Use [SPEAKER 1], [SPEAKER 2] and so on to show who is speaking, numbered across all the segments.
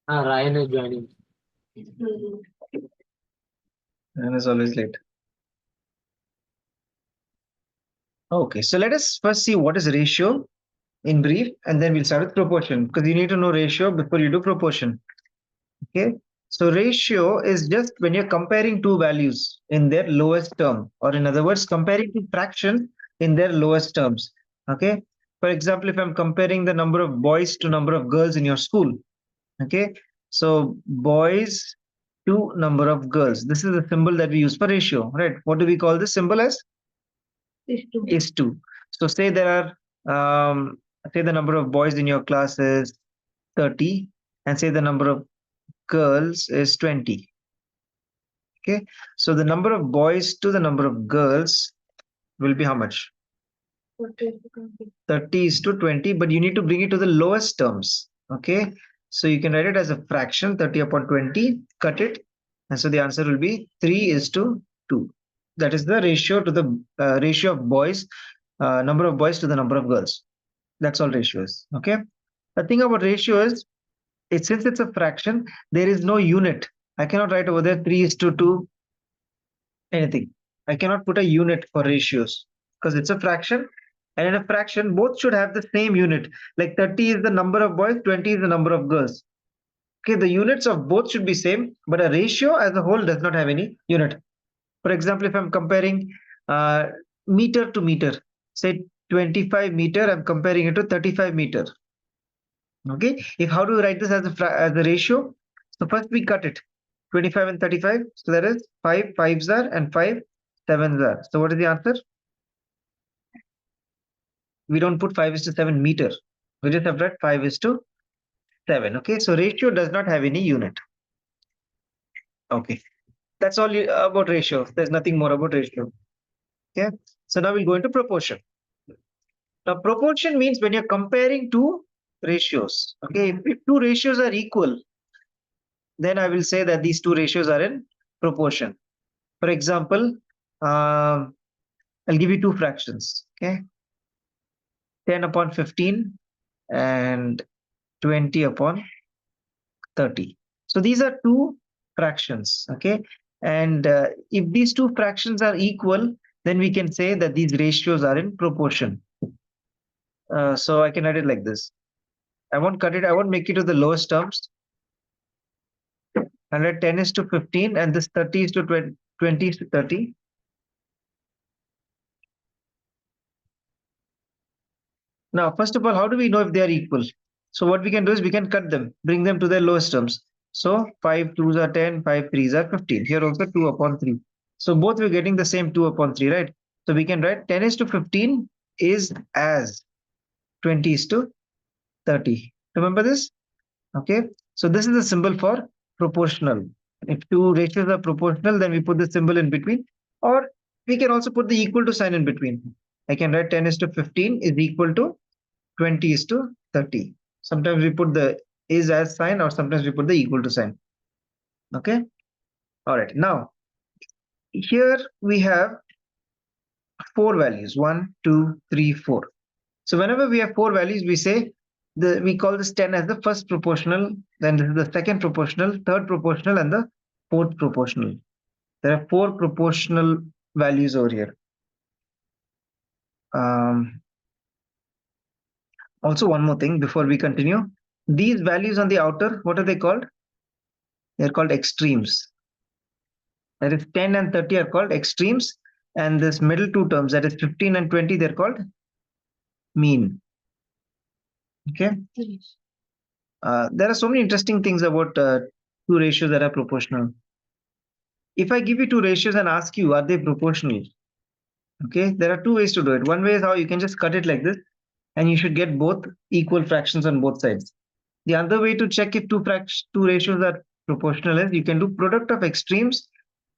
[SPEAKER 1] Ryan is joining.
[SPEAKER 2] Ryan is always late. Okay, so let us first see what is ratio in brief, and then we'll start with proportion, because you need to know ratio before you do proportion. Okay, so ratio is just when you're comparing two values in their lowest term, or in other words, comparing two fractions in their lowest terms. Okay, for example, if I'm comparing the number of boys to number of girls in your school, okay, so boys to number of girls, this is the symbol that we use for ratio, right? What do we call this symbol as? Is to. So say there are say the number of boys in your class is 30, and say the number of girls is 20. Okay, so the number of boys to the number of girls will be how much? 30 is to 20, but you need to bring it to the lowest terms. Okay, so you can write it as a fraction, 30 upon 20, cut it, and so the answer will be 3 is to 2. That is the ratio to the ratio of boys, number of boys to the number of girls. That's all ratio is. Okay, the thing about ratio is, since it's a fraction, there is no unit. I cannot write over there 3 is to 2 anything. I cannot put a unit for ratios because it's a fraction, and in a fraction both should have the same unit. Like 30 is the number of boys, 20 is the number of girls. Okay, the units of both should be same, but a ratio as a whole does not have any unit. For example, if I'm comparing meter to meter, say 25 meter, I'm comparing it to 35 meter. Okay, if how do we write this as a ratio? So first we cut it, 25 and 35. So that is 5 5s are and 5 7s are. So what is the answer? We don't put 5 is to 7 meter. We just have that 5 is to 7. Okay, so ratio does not have any unit. Okay, that's all about ratio. There's nothing more about ratio. Okay, so now we'll go into proportion. Now proportion means when you're comparing two ratios. Okay, if two ratios are equal, then I will say that these two ratios are in proportion. For example, I'll give you two fractions. Okay, 10 upon 15 and 20 upon 30. So these are two fractions. Okay, and if these two fractions are equal, then we can say that these ratios are in proportion. So I can write it like this. I won't cut it. I won't make it to the lowest terms. 10 is to 15, and this 30 is to 20 is to 30. Now, first of all, how do we know if they are equal? So what we can do is we can cut them, bring them to their lowest terms. So 5 2s are 10, 5 3s are 15. Here also 2 upon 3. So both we're getting the same 2 upon 3, right? So we can write 10 is to 15 is as 20 is to 30. Remember this? Okay. So this is the symbol for proportional. If two ratios are proportional, then we put the symbol in between, or we can also put the equal to sign in between. I can write 10 is to 15 is equal to 20 is to 30. Sometimes we put the is as sign, or sometimes we put the equal to sign. Okay. All right. Now, here we have four values, 1, 2, 3, 4. So whenever we have four values, we say we call this 10 as the first proportional, then this is the second proportional, third proportional, and the fourth proportional. There are four proportional values over here. Also, one more thing before we continue. These values on the outer, what are they called? They're called extremes. That is 10 and 30 are called extremes, and this middle two terms, that is 15 and 20, they're called mean. Okay. There are so many interesting things about two ratios that are proportional. If I give you two ratios and ask you, are they proportional? Okay, there are two ways to do it. One way is how you can just cut it like this, and you should get both equal fractions on both sides. The other way to check if two ratios are proportional is you can do product of extremes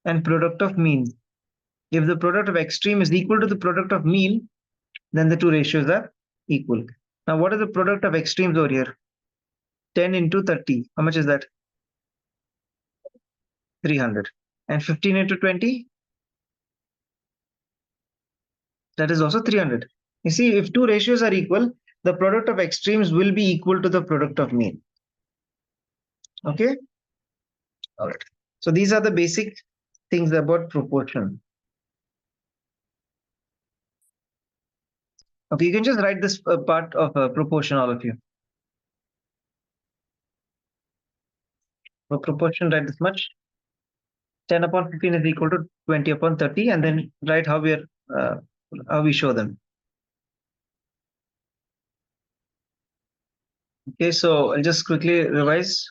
[SPEAKER 2] and product of mean. If the product of extreme is equal to the product of mean, then the two ratios are equal. Now, what is the product of extremes over here? 10 into 30. How much is that? 300. And 15 into 20? That is also 300. You see, if two ratios are equal, the product of extremes will be equal to the product of mean. Okay. All right. So these are the basic things about proportion. Okay, you can just write this part of proportion, all of you. For proportion, write this much. 10 upon 15 is equal to 20 upon 30, and then write how we show them. Okay, so I'll just quickly revise.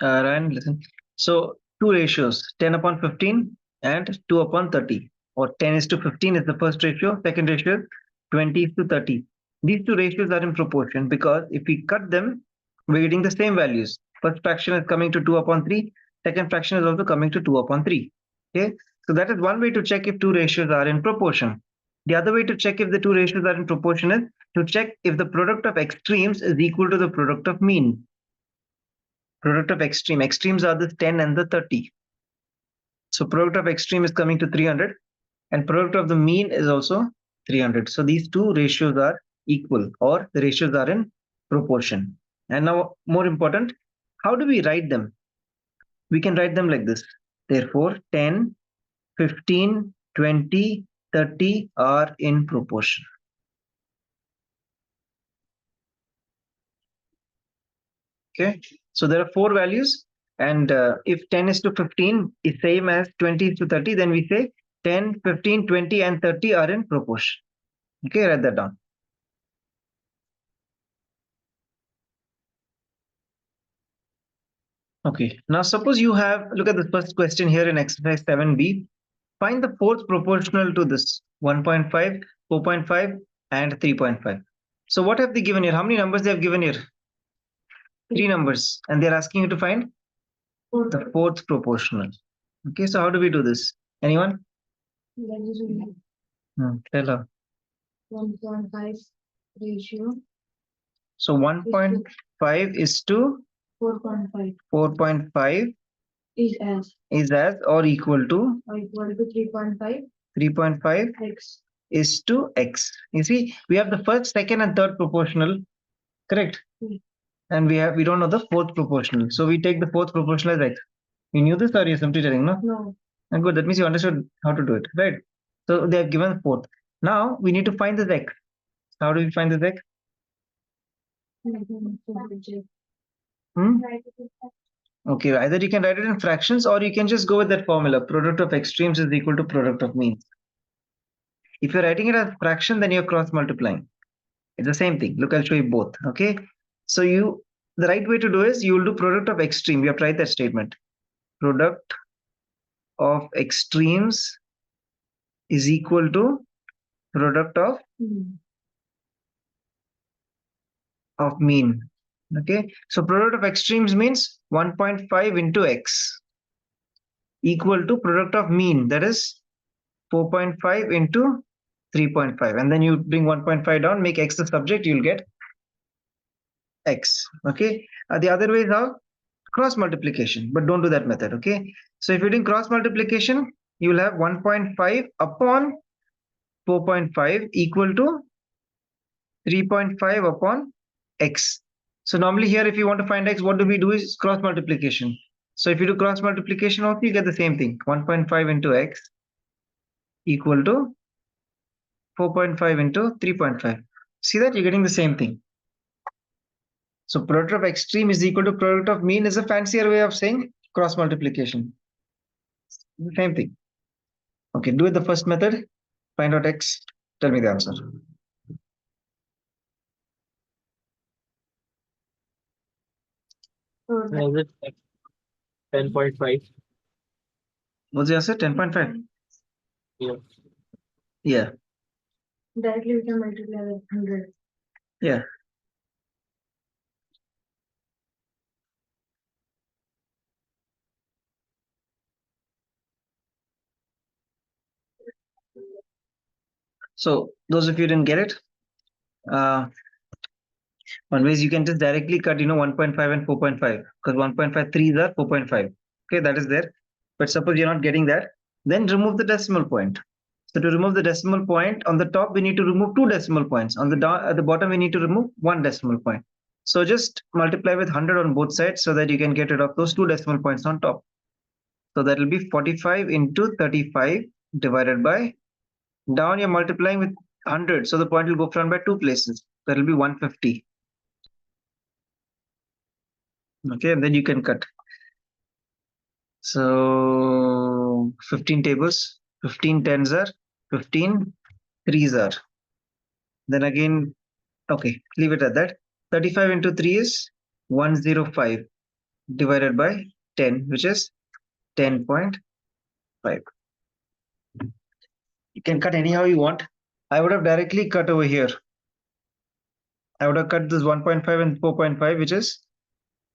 [SPEAKER 2] Ryan, listen. So two ratios, 10 upon 15 and 2 upon 30, or 10 is to 15 is the first ratio, second ratio 20 is to 30. These two ratios are in proportion because if we cut them, we're getting the same values. First fraction is coming to 2 upon 3, second fraction is also coming to 2 upon 3. Okay, so that is one way to check if two ratios are in proportion. The other way to check if the two ratios are in proportion is to check if the product of extremes is equal to the product of mean. Product of extremes are the 10 and the 30. So product of extreme is coming to 300 and product of the mean is also 300. So these two ratios are equal, or the ratios are in proportion. And now more important, how do we write them? We can write them like this. Therefore 10, 15, 20, 30 are in proportion. Okay, so there are four values, and if 10 is to 15 is same as 20 is to 30, then we say 10, 15, 20 and 30 are in proportion. Okay, write that down. Okay, now suppose you have, look at the first question here in exercise 7b. Find the fourth proportional to this 1.5, 4.5 and 3.5. So what have they given here? How many numbers they have given here? Three numbers, and they're asking you to find the fourth proportional. Okay, so how do we do this? Anyone? Tell her.
[SPEAKER 1] 1.5 ratio.
[SPEAKER 2] So 1.5 is to
[SPEAKER 1] 4.5
[SPEAKER 2] 4.5
[SPEAKER 1] is
[SPEAKER 2] as or equal to
[SPEAKER 1] 3.5
[SPEAKER 2] 3.5
[SPEAKER 1] x.
[SPEAKER 2] is to x. You see, we have the first, second, and third proportional, correct? And we don't know the fourth proportional. So we take the fourth proportional as x. You knew this, or you're simply telling, no?
[SPEAKER 1] No.
[SPEAKER 2] And good, that means you understood how to do it, right? So they have given fourth. Now we need to find this x. How do we find this x? Hmm? Okay, either you can write it in fractions or you can just go with that formula. Product of extremes is equal to product of means. If you're writing it as fraction, then you're cross multiplying. It's the same thing. Look, I'll show you both. Okay. So the right way to do is you will do product of extreme. You have to write that statement. Product of extremes is equal to product of mean. Okay. So product of extremes means 1.5 into x equal to product of mean, that is 4.5 into 3.5, and then you bring 1.5 down, make x the subject, you'll get x. Okay, the other way is how? Cross multiplication, but don't do that method. Okay, so if you're doing cross multiplication, you will have 1.5 upon 4.5 equal to 3.5 upon x. So normally here, if you want to find x, what do we do is cross multiplication. So if you do cross multiplication also, you get the same thing. 1.5 into x equal to 4.5 into 3.5. See that you're getting the same thing. So product of extreme is equal to product of mean is a fancier way of saying cross multiplication. Same thing. Okay, do it the first method. Find out x. Tell me the answer.
[SPEAKER 3] Is it like 10.5?
[SPEAKER 2] What's the answer? 10.5.
[SPEAKER 3] Yeah.
[SPEAKER 2] Yeah.
[SPEAKER 1] Directly we can multiply with 100.
[SPEAKER 2] Yeah. So those of you didn't get it, one way is you can just directly cut 1.5 and 4.5, because 1.5 3s are 4.5. Okay, that is there. But suppose you're not getting that, then remove the decimal point. So to remove the decimal point, on the top we need to remove two decimal points. On the bottom we need to remove one decimal point. So just multiply with 100 on both sides so that you can get rid of those 2 decimal points on top. So that will be 45 into 35 divided by, down you're multiplying with 100. So the point will go front by 2 places. That will be 150. Okay, and then you can cut. So 15 tables, 15 tens are, 15 threes are. Then again, okay, leave it at that. 35 into 3 is 105 divided by 10, which is 10.5. You can cut anyhow you want. I would have directly cut over here. I would have cut this 1.5 and 4.5, which is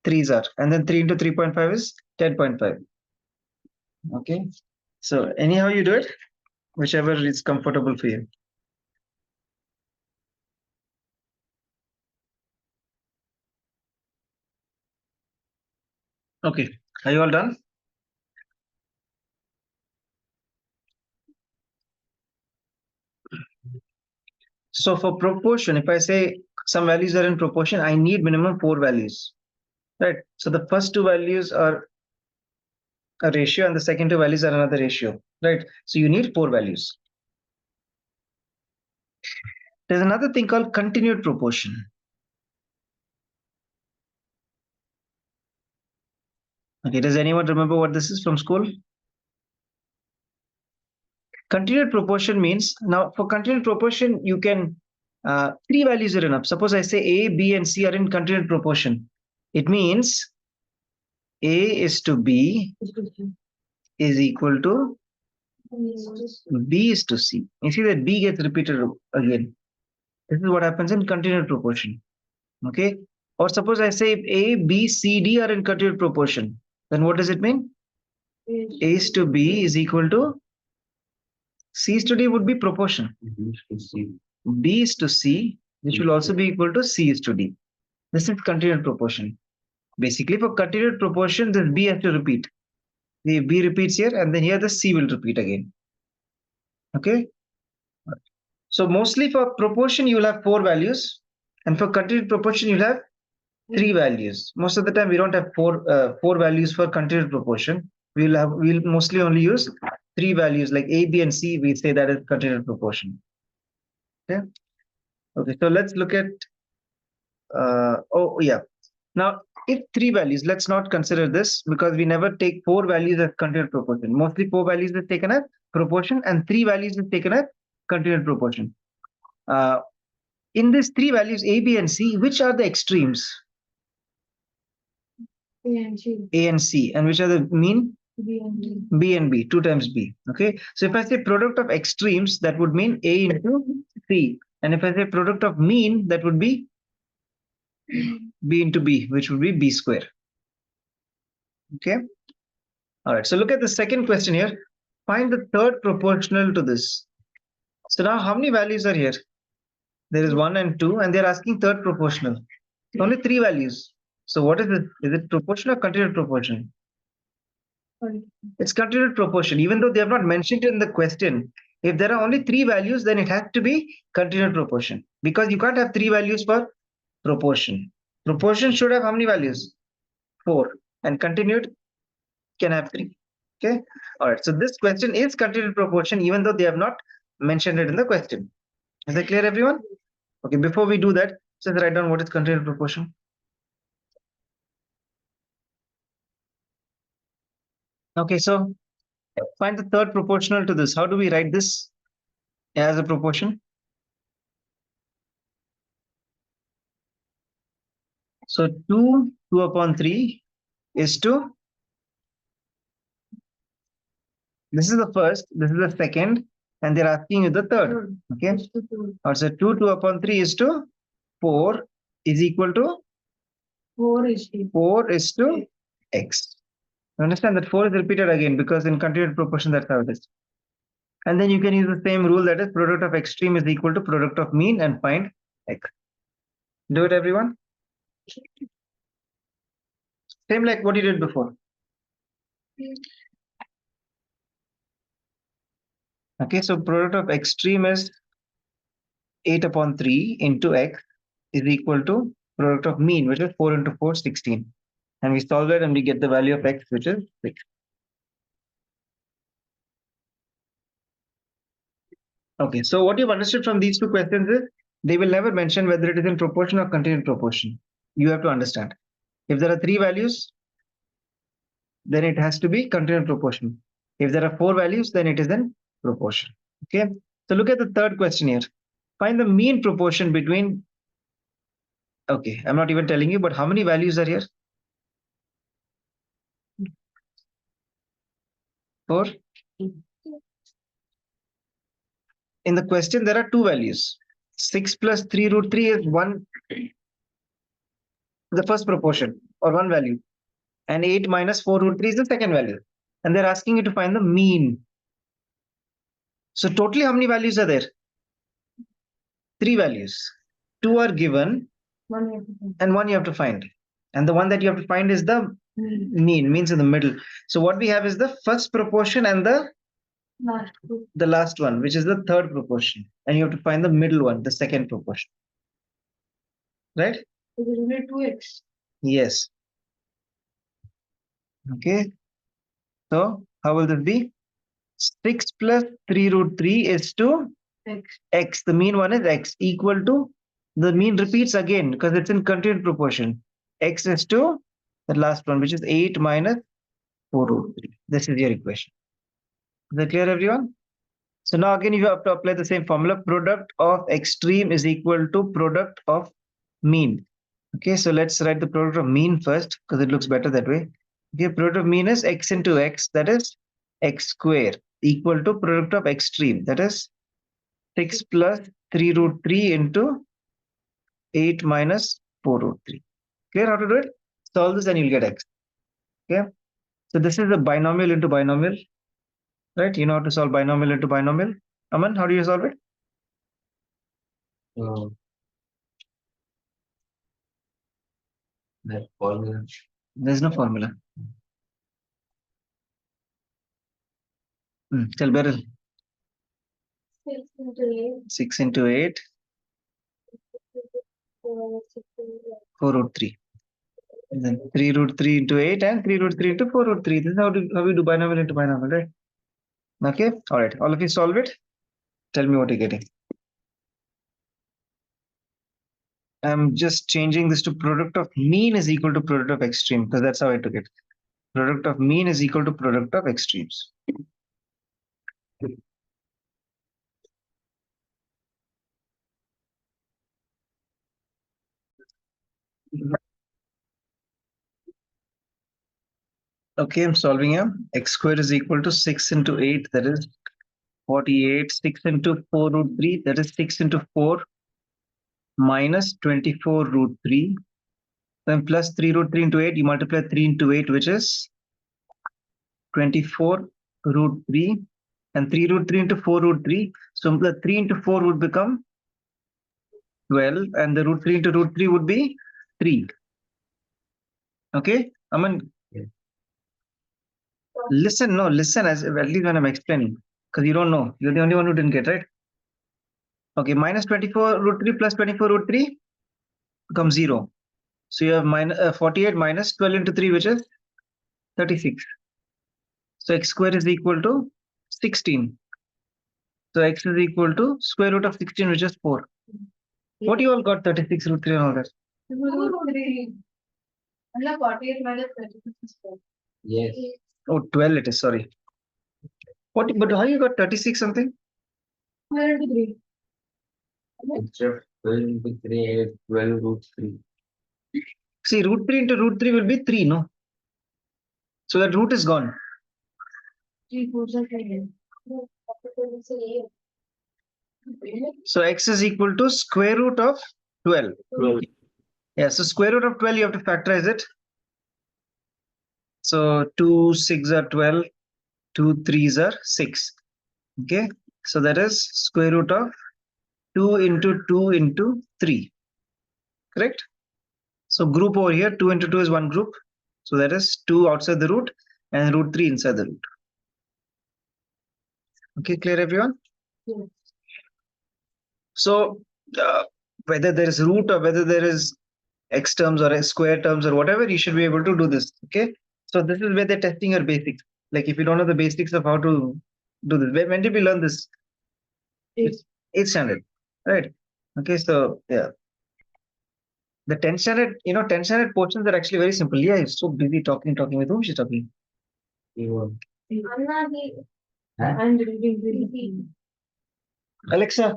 [SPEAKER 2] 3s are. And then 3 into 3.5 is 10.5. Okay. So anyhow you do it, whichever is comfortable for you. Okay. Are you all done? So for proportion, if I say some values are in proportion, I need minimum 4 values, right? So the first 2 values are a ratio and the second 2 values are another ratio, right? So you need 4 values. There's another thing called continued proportion. Okay, does anyone remember what this is from school? Continued proportion means, now for continued proportion, you can, 3 values are enough. Suppose I say A, B, and C are in continued proportion. It means A is to B is equal to B is to C. You see that B gets repeated again. This is what happens in continued proportion. Okay. Or suppose I say if A, B, C, D are in continued proportion, then what does it mean? A is to B is equal to C is to D would be proportion. B is to C, which will also be equal to C is to D. This is continued proportion. Basically, for continued proportion, this B has to repeat. The B repeats here, and then here the C will repeat again. Okay. So mostly for proportion, you will have 4 values, and for continued proportion, you'll have 3 values. Most of the time, we don't have 4 values for continued proportion. We'll mostly only use 3 values like A, B, and C. We say that is continued proportion. Okay. Okay. So let's look at. Oh yeah. Now, if 3 values, let's not consider this because we never take 4 values as continued proportion. Mostly 4 values is taken as proportion and 3 values is taken as continued proportion. In these 3 values, A, B, and C, which are the extremes?
[SPEAKER 1] A and C.
[SPEAKER 2] A and C, and which are the mean?
[SPEAKER 1] B and D.
[SPEAKER 2] B and B, 2 times B. Okay. So if I say product of extremes, that would mean A into C. And if I say product of mean, that would be B into B, which would be B square. Okay. All right. So look at the second question here. Find the third proportional to this. So now how many values are here? There is 1 and 2, and they're asking third proportional. Only 3 values. So what is it? Is it proportion or continued proportion?
[SPEAKER 1] Sorry.
[SPEAKER 2] It's continued proportion, even though they have not mentioned it in the question. If there are only 3 values, then it has to be continued proportion because you can't have 3 values for proportion. Proportion should have how many values? 4, and continued can have 3. Okay. All right. So this question is continued proportion, even though they have not mentioned it in the question. Is that clear, everyone? Okay. Before we do that, just write down what is continued proportion. Okay. So find the third proportional to this. How do we write this as a proportion? So 2 upon 3 is to, this is the first, this is the second, and they're asking you the third. Okay.
[SPEAKER 1] Is to 2.
[SPEAKER 2] Also 2 upon 3 is to 4 is equal to
[SPEAKER 1] 4 is to
[SPEAKER 2] 4 is to x. You understand that 4 is repeated again because in continued proportion that's how it is. And then you can use the same rule, that is product of extreme is equal to product of mean, and find x. Do it, everyone. Same like what you did before. Okay, so product of extreme is 8 upon 3 into x is equal to product of mean, which is 4 into 4, 16. And we solve it and we get the value of x, which is 6. Okay, so what you've understood from these two questions is they will never mention whether it is in proportion or continued proportion. You have to understand. If there are 3 values, then it has to be continued proportion. If there are 4 values, then it is in proportion. Okay, so look at the third question here. Find the mean proportion between. Okay, I'm not even telling you, but how many values are here? 4. In the question, there are 2 values. 6 plus 3 root 3 is 1, the first proportion, or 1 value. And 8 minus 4 root 3 is the second value. And they're asking you to find the mean. So totally how many values are there? 3 values. 2 are given
[SPEAKER 1] One you have to find.
[SPEAKER 2] and 1 you have to find. And the one that you have to find is the mean, means in the middle. So what we have is the first proportion and
[SPEAKER 1] Last two.
[SPEAKER 2] the last one, which is the third proportion. And you have to find the middle one, the second proportion. Right?
[SPEAKER 1] It will be 2x.
[SPEAKER 2] Yes. Okay. So how will this be? 6 plus 3 root 3 is to
[SPEAKER 1] X.
[SPEAKER 2] x. The mean one is x equal to, the mean repeats again because it's in continued proportion. X is to the last one, which is 8 minus 4 root 3. This is your equation. Is that clear, everyone? So now again you have to apply the same formula. Product of extreme is equal to product of mean. Okay, so let's write the product of mean first because it looks better that way. Okay, product of mean is x into x, that is x square, equal to product of extreme, that is 6 plus 3 root 3 into 8 minus 4 root 3. Clear how to do it? Solve this and you'll get x. Okay, so this is a binomial into binomial, right? You know how to solve binomial into binomial. Aman, how do you solve it?
[SPEAKER 3] That formula.
[SPEAKER 2] There's no formula. Tell Beryl.
[SPEAKER 1] 6 into
[SPEAKER 2] 6 into 8, 4 root 3. And then 3 root 3 into 8 and 3 root 3 into 4 root 3. This is how we do binomial into binomial, right? Okay, all right. All of you solve it. Tell me what you're getting. I'm just changing this to product of mean is equal to product of extreme because that's how I took it. Product of mean is equal to product of extremes. Okay, I'm solving here. X squared is equal to 6 into 8, that is 48. 6 into 4 root 3, that is 6 into 4 minus 24 root 3. Then plus 3 root 3 into 8, you multiply 3 into 8, which is 24 root 3. And 3 root 3 into 4 root 3. So the 3 into 4 would become 12. And the root 3 into root 3 would be 3. Okay? Aman, listen, no, listen as at least when I'm explaining. Because you don't know. You're the only one who didn't get, right? Okay, minus 24 root 3 plus 24 root 3 becomes 0. So you have 48 minus 12 into 3, which is 36. So x square is equal to 16. So x is equal to square root of 16, which is 4. What you all got 36 root 3 and all that?
[SPEAKER 1] 3. And 48 minus 36 is 4.
[SPEAKER 3] Yes.
[SPEAKER 2] Oh, 12 it is, sorry. What, but how you got 36 something?
[SPEAKER 1] 12 into 3.
[SPEAKER 3] Instead of 12 into 3, 12 root 3.
[SPEAKER 2] See, root 3 into root 3 will be 3, no? So that root is gone.
[SPEAKER 1] 3 4 are 10.
[SPEAKER 2] So x is equal to square root of 12.
[SPEAKER 3] 12.
[SPEAKER 2] Yeah, so square root of 12, you have to factorize it. So 2 6 are 12, 2 3s are 6. Okay, so that is square root of 2 into 2 into 3. Correct? So group over here, 2 into 2 is one group. So that is 2 outside the root and root 3 inside the root. Okay, clear everyone?
[SPEAKER 1] Yes.
[SPEAKER 2] So whether there is root or whether there is x terms or square terms or whatever, you should be able to do this. Okay. So this is where they're testing your basics. Like if you don't know the basics of how to do this, when did we learn this? Eighth standard, right? Okay. So yeah, the 10th standard, 10th standard portions are actually very simple. Yeah, he's so busy talking with whom she's talking.
[SPEAKER 1] I'm reading.
[SPEAKER 2] Alexa,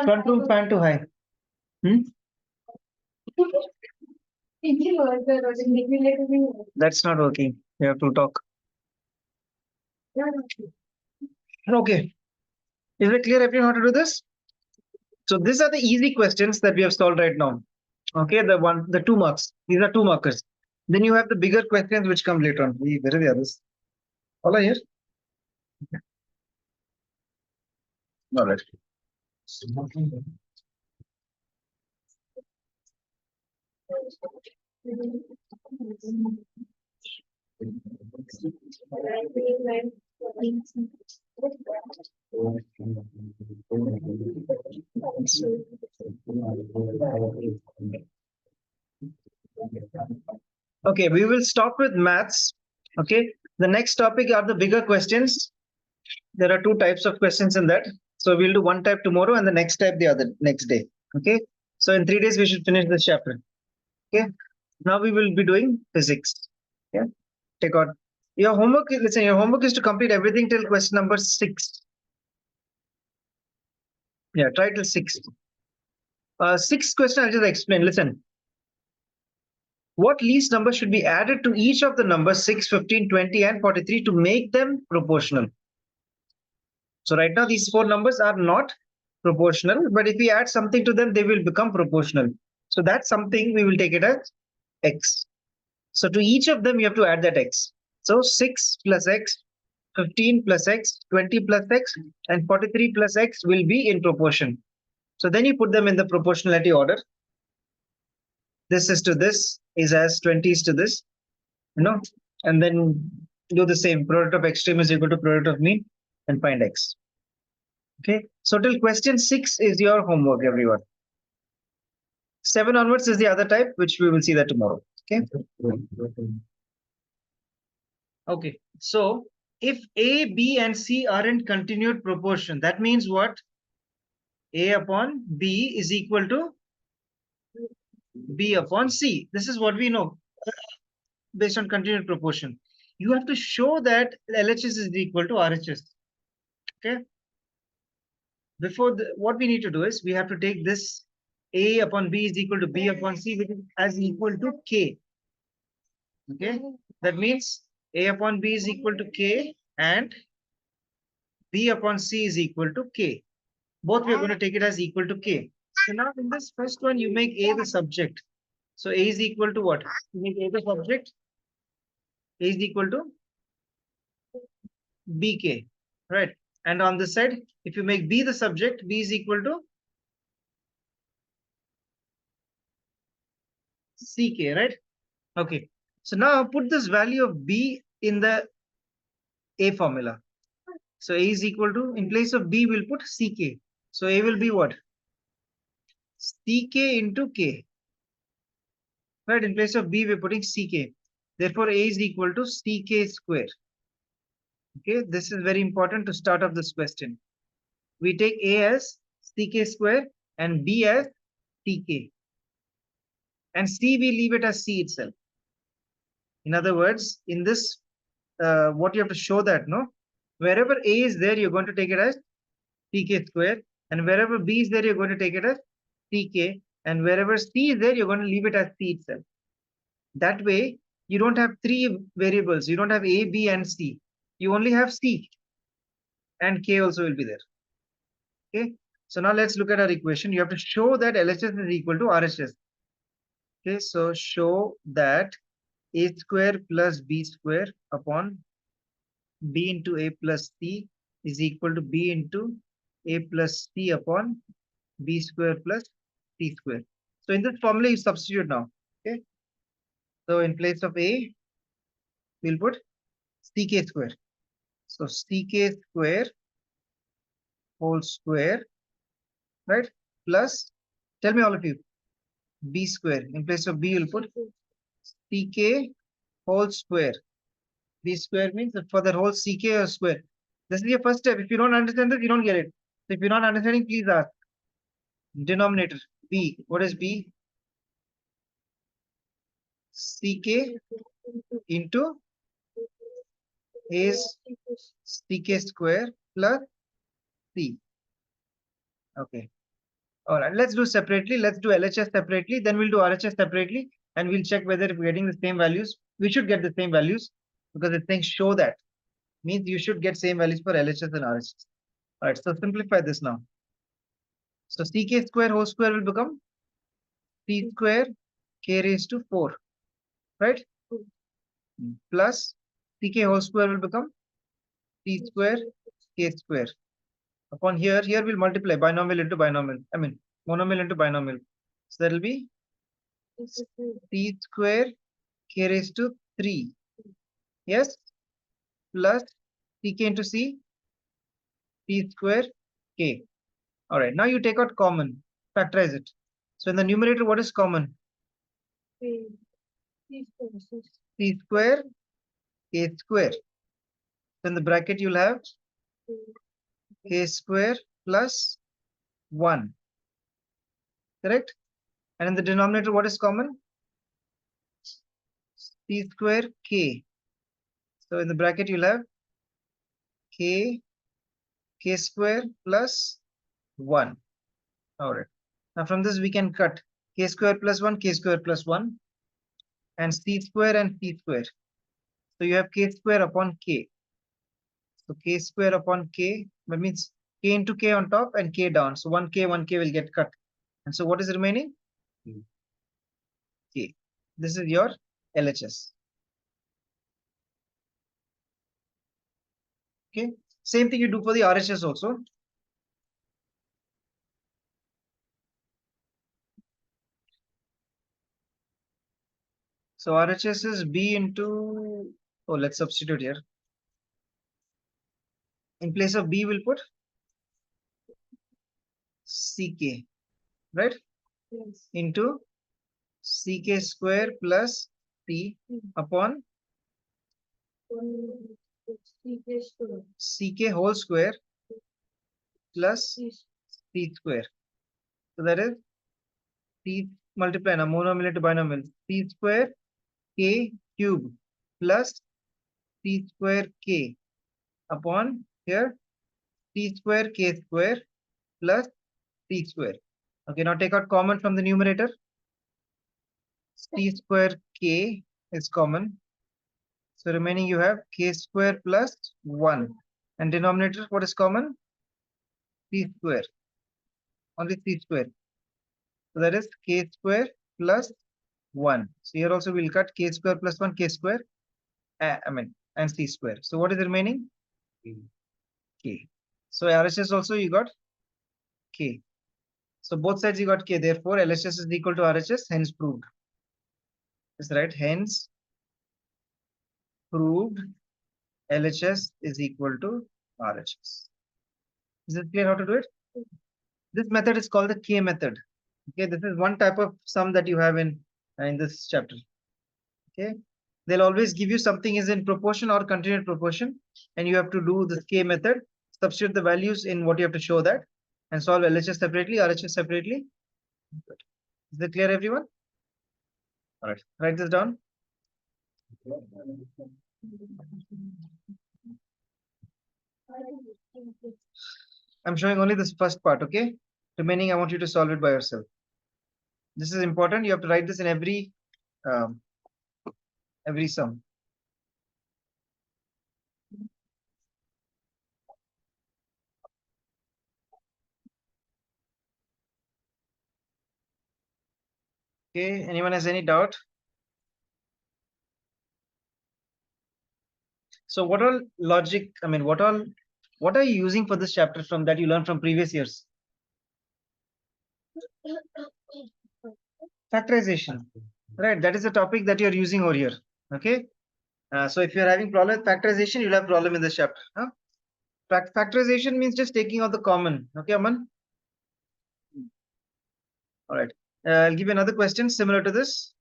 [SPEAKER 2] front room fan to high. That's not working. You have to talk. Okay. Is it clear everyone how to do this? So these are the easy questions that we have solved right now. Okay, the 2 marks. These are 2 markers. Then you have the bigger questions which come later on. Where are the others? All are here. Okay. All right. Okay, we will stop with maths. Okay, the next topic are the bigger questions. There are 2 types of questions in that. So we'll do one type tomorrow and the next type the other next day. Okay, so in 3 days we should finish this chapter. Okay, now we will be doing physics. Yeah, take out your homework. Listen, your homework is to complete everything till question number 6. Yeah, try till 6. 6th question I'll just explain. Listen, what least number should be added to each of the numbers 6, 15, 20 and 43 to make them proportional? So right now these 4 numbers are not proportional, but if we add something to them, they will become proportional. So that's something we will take it as x. So to each of them, you have to add that x. So 6 plus x, 15 plus x, 20 plus x, and 43 plus x will be in proportion. So then you put them in the proportionality order. This is to this is as 20 is to this, and then do the same. Product of extreme is equal to product of mean and find x. Okay, so till question 6 is your homework, everyone. 7 onwards is the other type, which we will see that tomorrow. Okay. Okay, so if A, B, and C are in continued proportion, that means what? A upon B is equal to B upon C. This is what we know based on continued proportion. You have to show that LHS is equal to RHS. Okay. Before what we need to do is we have to take this A upon B is equal to B upon C, which is as equal to K. Okay. That means A upon B is equal to K and B upon C is equal to K. Both we are going to take it as equal to K. So now in this first one, you make A the subject. So A is equal to what? You make A the subject. A is equal to BK, right? And on this side, if you make B the subject, B is equal to CK, right? Okay. So now put this value of B in the A formula. So A is equal to, in place of B, we'll put CK. So A will be what? CK into K. Right? In place of B, we're putting CK. Therefore, A is equal to CK square. Okay, this is very important to start off this question. We take A as CK square and B as CK. And C, we leave it as C itself. In other words, in this, what you have to show that, wherever A is there, you're going to take it as CK square. And wherever B is there, you're going to take it as CK. And wherever C is there, you're going to leave it as C itself. That way, you don't have 3 variables. You don't have A, B, and C. You only have C. And K also will be there. Okay. So now let's look at our equation. You have to show that LHS is equal to RHS. Okay. So show that A square plus B square upon B into A plus C is equal to B into A plus C upon B square plus C square. So in this formula, you substitute now. Okay. So in place of A, we'll put CK square. So CK square whole square, right? Plus, tell me all of you, b square. In place of b, you'll put ck whole square. B square means for the whole ck or square. This is your first step. If you don't understand this, you don't get it. So if you're not understanding, please ask. Denominator b. What is b? Ck into is ck square plus c. Okay. All right. Let's do separately. Let's do LHS separately. Then we'll do RHS separately, and we'll check whether if we're getting the same values. We should get the same values because the things show that. Means you should get same values for LHS and RHS. All right. So simplify this now. So ck square whole square will become c square k raised to 4, right? Plus ck whole square will become c square k square. Upon here we'll multiply binomial into binomial. I mean monomial into binomial. So that will be c square k raised to 3. Yes, plus ck into c square k. All right. Now you take out common, factorize it. So in the numerator, what is common? C square k square. So in the bracket, you'll have k square plus 1. Correct? And in the denominator, what is common? C square k. So in the bracket, you'll have k square plus 1. All right. Now from this, we can cut k square plus 1, k square plus 1, and c square and c square. So you have k square upon k. So k square upon k, that means k into k on top and k down. So 1k will get cut. And so what is remaining? K. This is your LHS. Okay. Same thing you do for the RHS also. So RHS is B into, oh, let's substitute here. In place of B, we'll put CK, right?
[SPEAKER 1] Yes.
[SPEAKER 2] Into CK square plus T upon CK whole square plus C square. So that is C multiply now monomial into binomial. C square K cube plus C square K upon here C square K square plus C square. Okay, now take out common from the numerator. C square K is common. So remaining you have K square plus 1. And denominator, what is common? C square. Only C square. So that is K square plus 1. So here also we'll cut K square plus 1, K square, and C square. So what is remaining? K. So RHS also you got K. So both sides you got K. Therefore, LHS is equal to RHS, hence proved. Is right. Hence proved LHS is equal to RHS. Is it clear how to do it? This method is called the K method. Okay, this is one type of sum that you have in this chapter. Okay, they'll always give you something is in proportion or continued proportion, and you have to do this K method, substitute the values in what you have to show that, and solve LHS separately, RHS separately. Good. Is that clear, everyone? All right, write this down. I'm showing only this first part, okay? Remaining, I want you to solve it by yourself. This is important. You have to write this in every sum. Okay, anyone has any doubt? So what all logic, I mean, what are you using for this chapter from that you learned from previous years? Factorization, right? That is the topic that you're using over here, okay? So if you're having problem with factorization, you'll have problem in this chapter. Huh? Factorization means just taking out the common, okay, Aman? All right. I'll give you another question similar to this.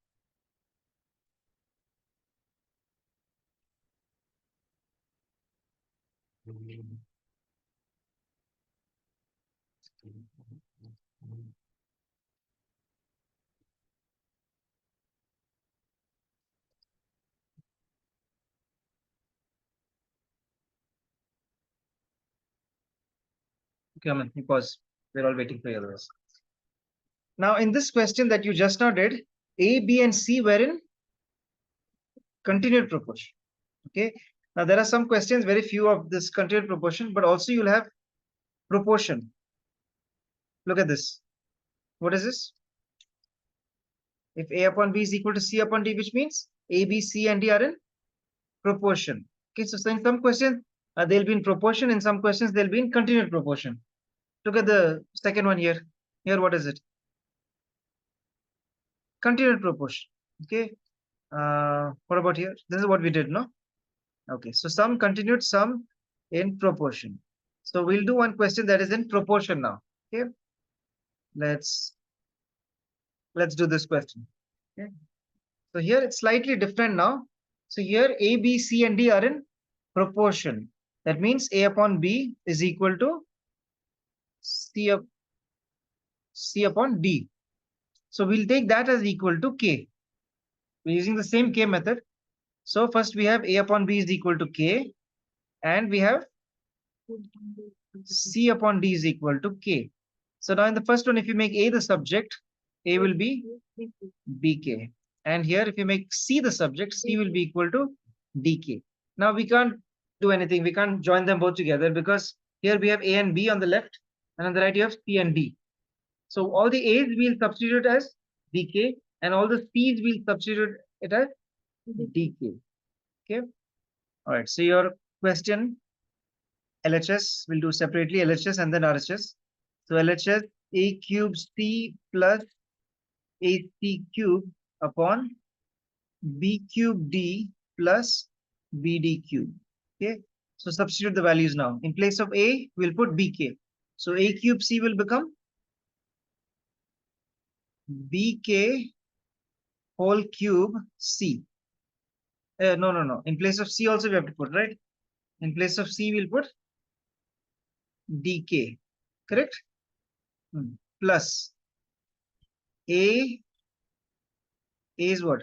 [SPEAKER 2] Come on, you pause. We're all waiting for you others. Now, in this question that you just now did, A, B, and C were in continued proportion. Okay. Now, there are some questions, very few of this continued proportion, but also you'll have proportion. Look at this. What is this? If A upon B is equal to C upon D, which means A, B, C, and D are in proportion. Okay, so in some questions, they'll be in proportion. In some questions, they'll be in continued proportion. Look at the second one here. Here, what is it? Continued proportion. Okay. What about here? This is what we did, no? Okay, so some continued, some in proportion. So we'll do one question that is in proportion now. Okay. Let's do this question. Okay. So here it's slightly different now. So here A, B, C, and D are in proportion. That means A upon B is equal to C upon D. So we'll take that as equal to K. We're using the same K method. So first we have A upon B is equal to K, and we have C upon D is equal to K. So now in the first one, if you make A the subject, A will be BK. And here, if you make C the subject, C will be equal to DK. Now we can't do anything. We can't join them both together because here we have A and B on the left, and on the right you have C and D. So all the A's we'll substitute as DK, and all the C's we'll substitute it as DK. Okay. All right. So your question, LHS, we'll do separately LHS and then RHS. So LHS, A cube C plus AC cube upon B cube D plus BD cube. Okay. So substitute the values now. In place of A, we'll put BK. So A cube C will become BK whole cube C. No. In place of C also we have to put, right? In place of C, we'll put DK. Correct? Plus A is what?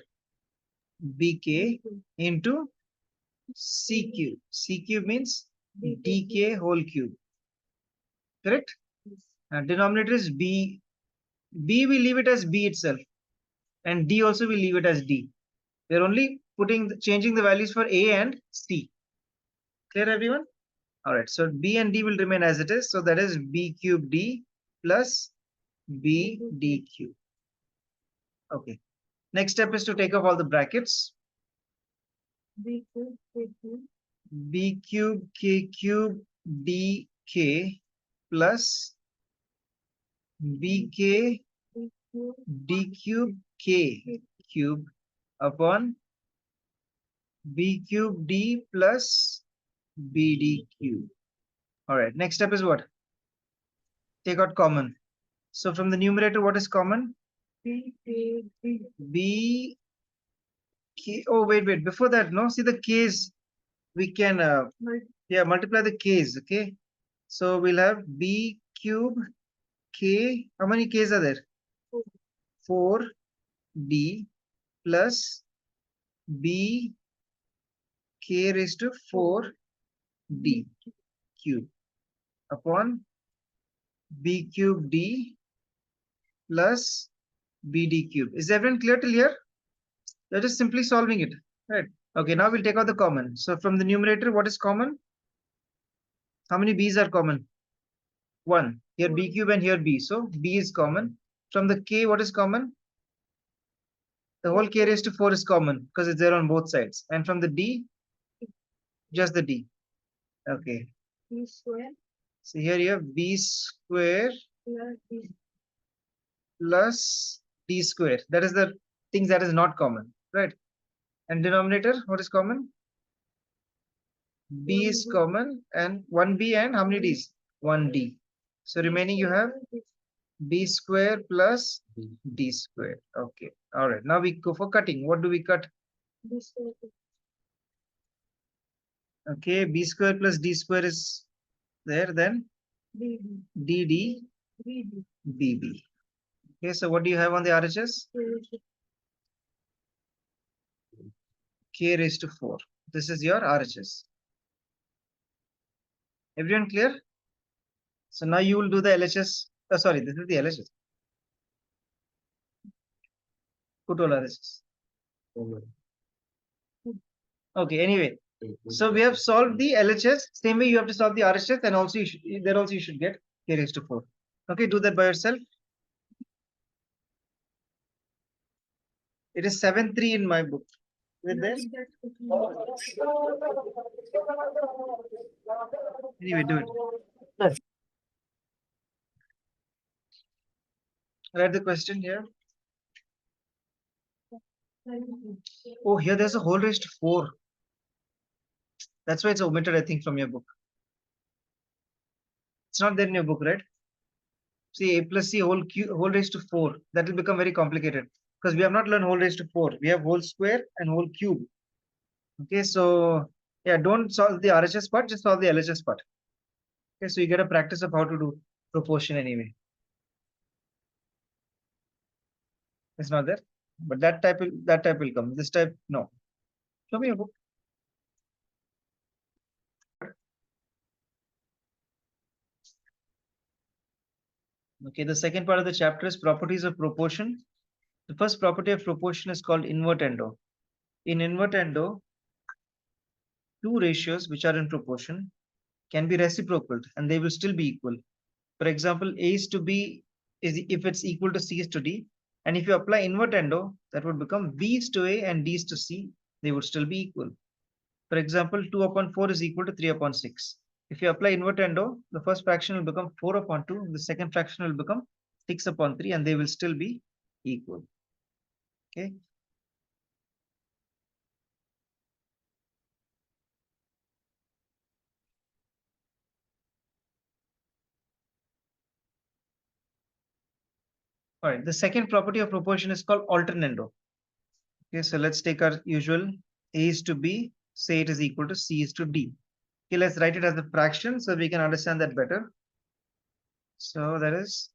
[SPEAKER 2] BK into C cube. C cube means DK whole cube. Correct? And denominator is B. B we leave it as B itself. And D also we leave it as D. We're only changing the values for A and C. Clear, everyone? All right. So B and D will remain as it is. So that is B cube D plus BD cube. Okay. Next step is to take off all the brackets. B cube K cube DK plus BK D cube K cube upon B cube D plus BD cube. All right. Next step is what? Take out common. So from the numerator, what is common? B K. Oh, wait. Before that, no. See the K's. We can multiply the K's. Okay. So we'll have B cube K. How many K's are there? 4D plus B K raised to 4D cube upon B cube D plus BD cube. Is everyone clear till here? That is simply solving it. Right. Okay, now we'll take out the common. So from the numerator, what is common? How many B's are common? 1. Here B cube and here B. So B is common. From the K, what is common? The whole K raised to 4 is common because it's there on both sides. And from the D, just the D. Okay.
[SPEAKER 1] B square.
[SPEAKER 2] So here you have B square plus D square. That is the things that is not common, right? And denominator, what is common? B is common and 1B and how many D's? 1D. So remaining you have B square plus D square. Okay. All right. Now we go for cutting. What do we cut?
[SPEAKER 1] This way.
[SPEAKER 2] Okay. B square plus D square is there. Then
[SPEAKER 1] B,
[SPEAKER 2] DD
[SPEAKER 1] B,
[SPEAKER 2] BB. Okay. So what do you have on the RHS? K raised to 4. This is your RHS. Everyone clear? So now you will do the LHS. Oh, sorry, this is the LHS. Put all RHS. Okay, anyway. So we have solved the LHS. Same way you have to solve the RHS, and also you should, there also you should get K raised to 4. Okay, do that by yourself. It is 7-3 in my book. With this? Anyway, do it. Write the question here. Oh, here there's a whole raised to 4. That's why it's omitted, I think, from your book. It's not there in your book, right? See, a plus c whole raised to 4. That will become very complicated because we have not learned whole raised to 4. We have whole square and whole cube. Okay, so yeah, don't solve the RHS part, just solve the LHS part. Okay, so you get a practice of how to do proportion anyway. It's not there, but that type will come. This type, no. Show me your book. Okay, the second part of the chapter is properties of proportion. The first property of proportion is called invertendo. In invertendo, two ratios which are in proportion can be reciprocal and they will still be equal. For example, A is to B is if it's equal to C is to D. And if you apply invertendo, that would become B is to A and D is to C. They would still be equal. For example, 2 upon 4 is equal to 3 upon 6. If you apply invertendo, the first fraction will become 4 upon 2. The second fraction will become 6 upon 3 and they will still be equal. Okay. All right. The second property of proportion is called alternando. Okay. So let's take our usual A is to B. Say it is equal to C is to D. Okay. Let's write it as a fraction so we can understand that better. So that is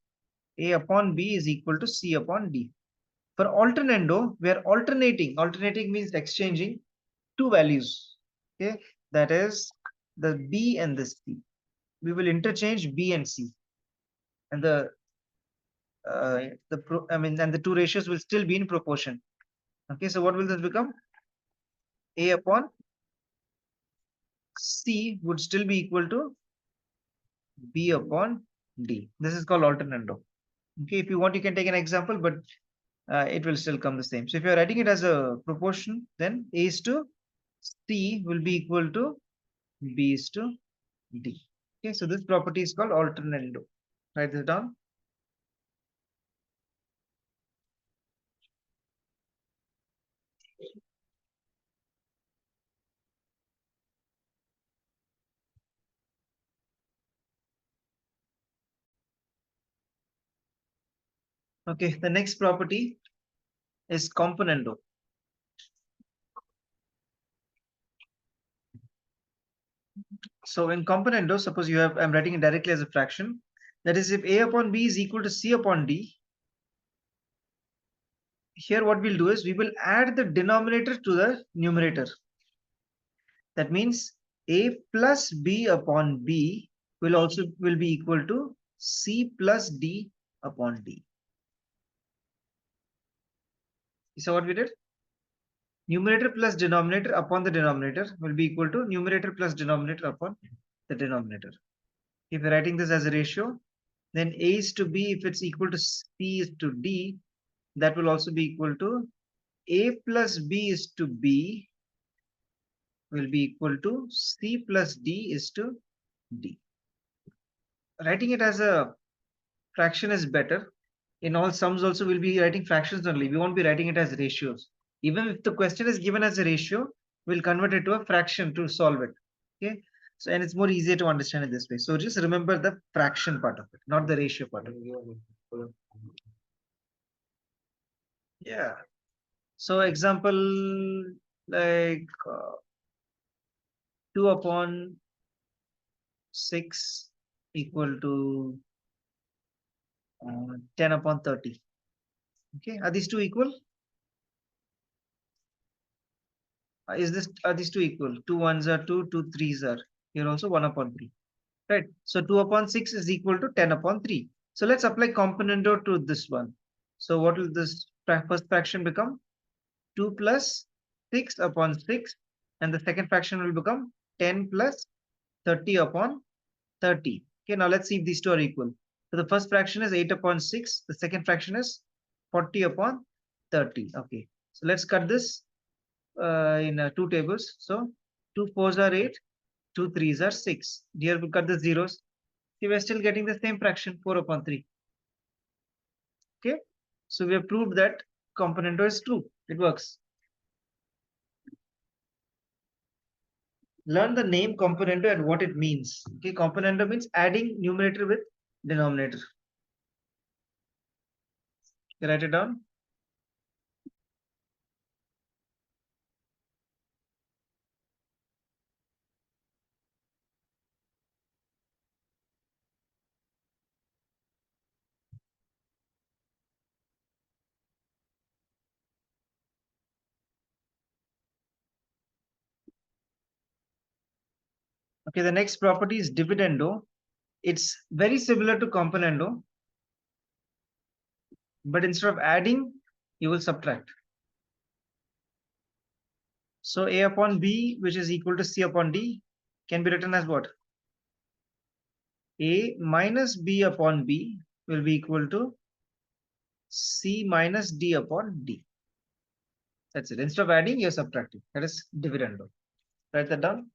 [SPEAKER 2] A upon B is equal to C upon D. For alternando, we are alternating. Alternating means exchanging two values. Okay. That is the B and the C. We will interchange B and C. And and the two ratios will still be in proportion. Okay, so what will this become? A upon C would still be equal to B upon D. This is called alternando. Okay, if you want, you can take an example, but it will still come the same. So if you're writing it as a proportion, then A is to C will be equal to B is to D. Okay, so this property is called alternando. Write this down. Okay, the next property is componendo. So in componendo, suppose you have, I'm writing it directly as a fraction. That is, if A upon B is equal to C upon D, here what we'll do is we will add the denominator to the numerator. That means A plus B upon B will be equal to C plus D upon D. So what we did? Numerator plus denominator upon the denominator will be equal to numerator plus denominator upon the denominator. If you're writing this as a ratio, then A is to B, if it's equal to C is to D, that will also be equal to A plus B is to B will be equal to C plus D is to D. Writing it as a fraction is better. In all sums also we'll be writing fractions only. We won't be writing it as ratios. Even if the question is given as a ratio, we'll convert it to a fraction to solve it. Okay. So, and it's more easier to understand it this way. So just remember the fraction part of it, not the ratio part of it. Yeah. So example like 2 upon 6 equal to 10 upon 30. Okay, are these two equal? Are these two equal? 2 ones are 2, 2 threes are. Here also 1 upon 3. Right. So 2 upon 6 is equal to 10 upon 3. So let's apply componendo to this one. So what will this first fraction become? 2 plus 6 upon 6. And the second fraction will become 10 plus 30 upon 30. Okay, now let's see if these two are equal. So the first fraction is 8 upon 6. The second fraction is 40 upon 30. Okay, so let's cut this in two tables. So 2 fours are 8, 2 threes are 6. Here we cut the zeros. See, we're still getting the same fraction, 4 upon 3. Okay, so we have proved that componendo is true. It works. Learn the name componendo and what it means. Okay, componendo means adding numerator with denominator. You write it down. Okay, the next property is dividendo. It's very similar to componendo, but instead of adding, you will subtract. So A upon B, which is equal to C upon D, can be written as what? A minus B upon B will be equal to C minus D upon D. That's it. Instead of adding, you're subtracting. That is dividendo. Write that down.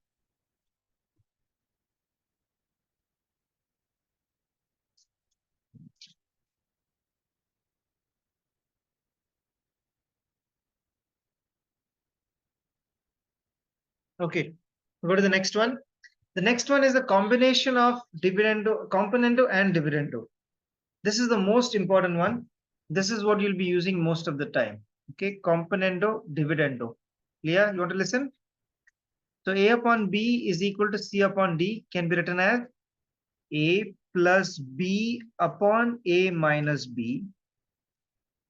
[SPEAKER 2] Okay, go to the next one. The next one is a combination of dividendo, componendo and dividendo. This is the most important one. This is what you'll be using most of the time. Okay, componendo, dividendo. Clear? You want to listen? So A upon B is equal to C upon D can be written as A plus B upon A minus B.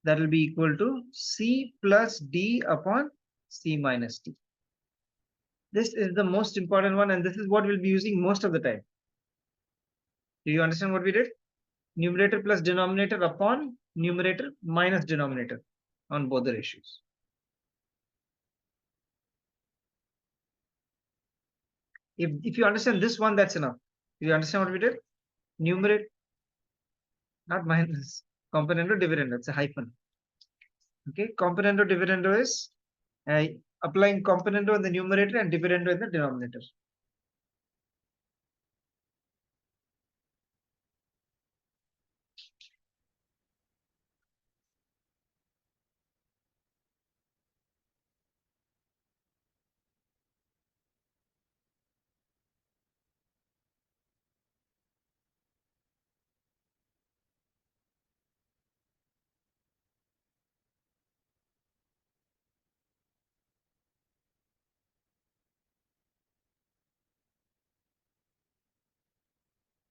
[SPEAKER 2] That will be equal to C plus D upon C minus D. This is the most important one, and this is what we'll be using most of the time. Do you understand what we did? Numerator plus denominator upon numerator minus denominator on both the ratios. If you understand this one, that's enough. You understand what we did? Numerator, not minus, componendo, dividendo. It's a hyphen. Okay, componendo, dividendo is applying componendo in the numerator and dividendo in the denominator.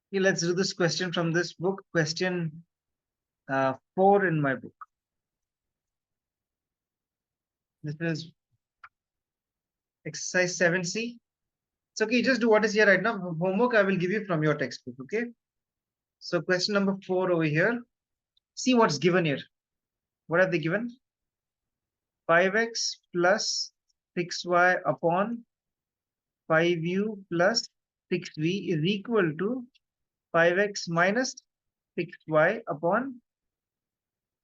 [SPEAKER 2] Okay, let's do this question from this book, question 4 in my book. This is exercise 7C. It's okay, just do what is here right now. Homework I will give you from your textbook, okay? So question number 4 over here. See what's given here. What have they given? 5x plus 6y upon 5u plus 6v is equal to 5x minus 6y upon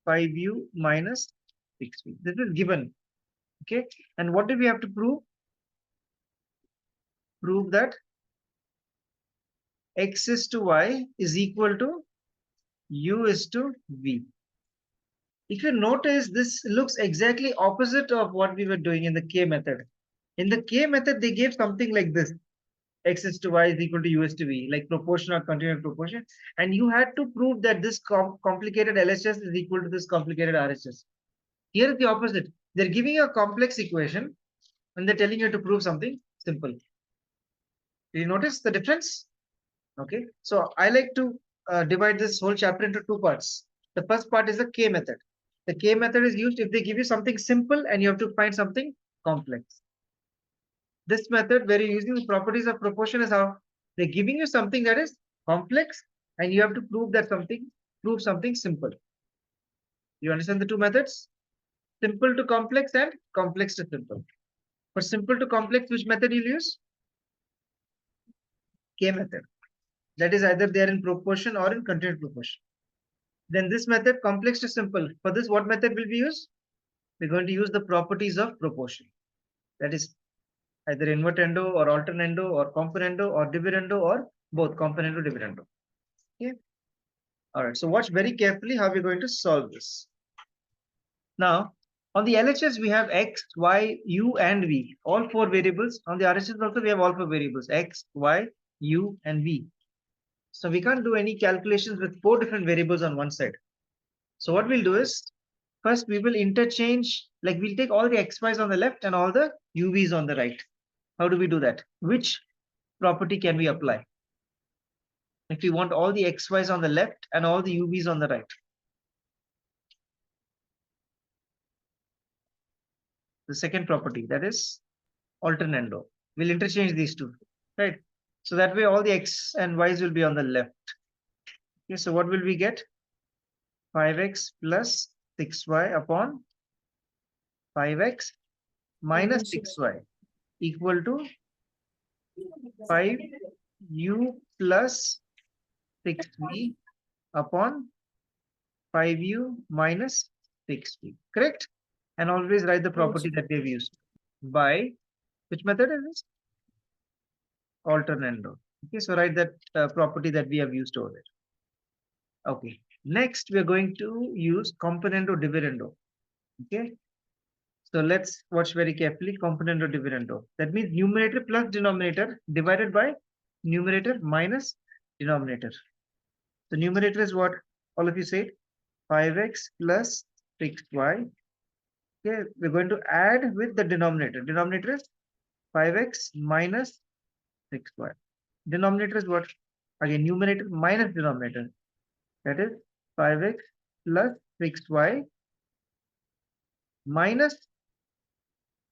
[SPEAKER 2] 5u minus 6v. This is given. Okay. And what do we have to prove? Prove that x is to y is equal to u is to v. If you notice, this looks exactly opposite of what we were doing in the K method. In the K method, they gave something like this. x is to y is equal to u is to v, like proportion or continuous proportion. And you had to prove that this complicated LHS is equal to this complicated RHS. Here is the opposite. They're giving you a complex equation and they're telling you to prove something simple. Do you notice the difference? Okay. So I like to divide this whole chapter into two parts. The first part is the K method. The K method is used if they give you something simple and you have to find something complex. This method where you're using the properties of proportion is how they're giving you something that is complex and you have to prove something simple. You understand the two methods? Simple to complex and complex to simple. For simple to complex, which method you'll use? K method. That is either they are in proportion or in continued proportion. Then this method, complex to simple. For this, what method will we use? We're going to use the properties of proportion. That is either invertendo or alternando or componendo or dividendo or both componendo dividendo. Okay. All right. So watch very carefully how we're going to solve this. Now, on the LHS, we have x, y, u, and v. All four variables. On the RHS also, we have all four variables, x, y, u, and v. So we can't do any calculations with four different variables on one side. So what we'll do is, first we will interchange, like we'll take all the xy's on the left and all the uv's on the right. How do we do that? Which property can we apply? If we want all the xy's on the left and all the uv's on the right. The second property, that is alternando. We'll interchange these two, right? So that way all the x and y's will be on the left. Okay, so what will we get? 5x plus 6y upon 5x minus 6y equal to 5u plus 6v upon 5u minus 6v. Correct? And always write the property that we've used. By which method is this? Alternando. Okay, so write that property that we have used over there. Okay. Next, we are going to use componendo dividendo. Okay. So let's watch very carefully. Componendo dividendo. That means numerator plus denominator divided by numerator minus denominator. The numerator is what all of you said, 5x plus 6y. Okay, we're going to add with the denominator. Denominator is 5x minus 6y. Denominator is what? Again, numerator minus denominator. That is 5x plus 6y minus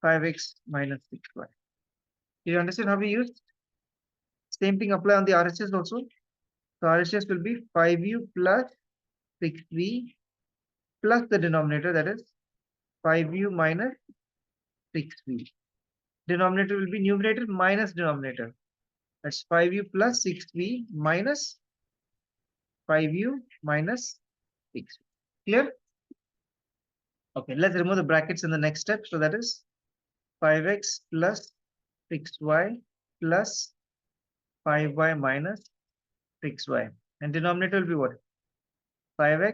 [SPEAKER 2] 5x minus 6y. Do you understand how we use? Same thing apply on the RHS also. So RHS will be 5u plus 6v plus the denominator, that is 5u minus 6v. Denominator will be numerator minus denominator. That's 5u plus 6v minus 5u minus 6v. Clear? Okay, let's remove the brackets in the next step. So that is 5x plus 6y plus 5y minus 6y. And denominator will be what? 5x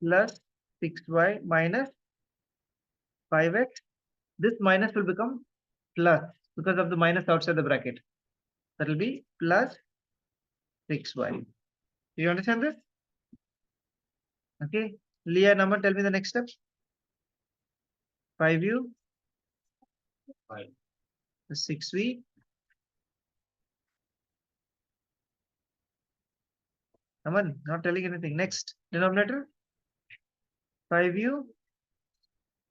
[SPEAKER 2] plus 6y minus 5x. This minus will become plus because of the minus outside the bracket. That will be plus 6y. Do you understand this? Okay. Leah, Naman, tell me the next step. 5u.
[SPEAKER 3] 5.
[SPEAKER 2] 6v. Naman, not telling anything. Next. Denominator. 5u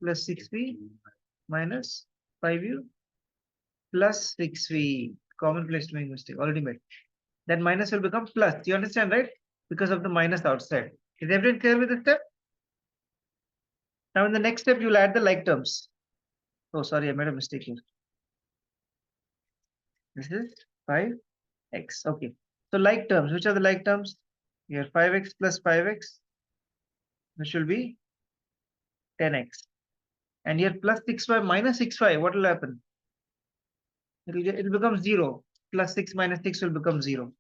[SPEAKER 2] plus 6v minus 5u plus 6v. Common place to make mistake. Already made. That minus will become plus. You understand, right? Because of the minus outside. Is everyone clear with this step? Now in the next step, you'll add the like terms. Oh, sorry, I made a mistake here. This is 5x. Okay. So like terms, which are the like terms? Here 5x plus 5x, which will be 10x. And here plus 6y minus 6y, what will happen? It will become 0. Plus 6 minus 6 will become 0.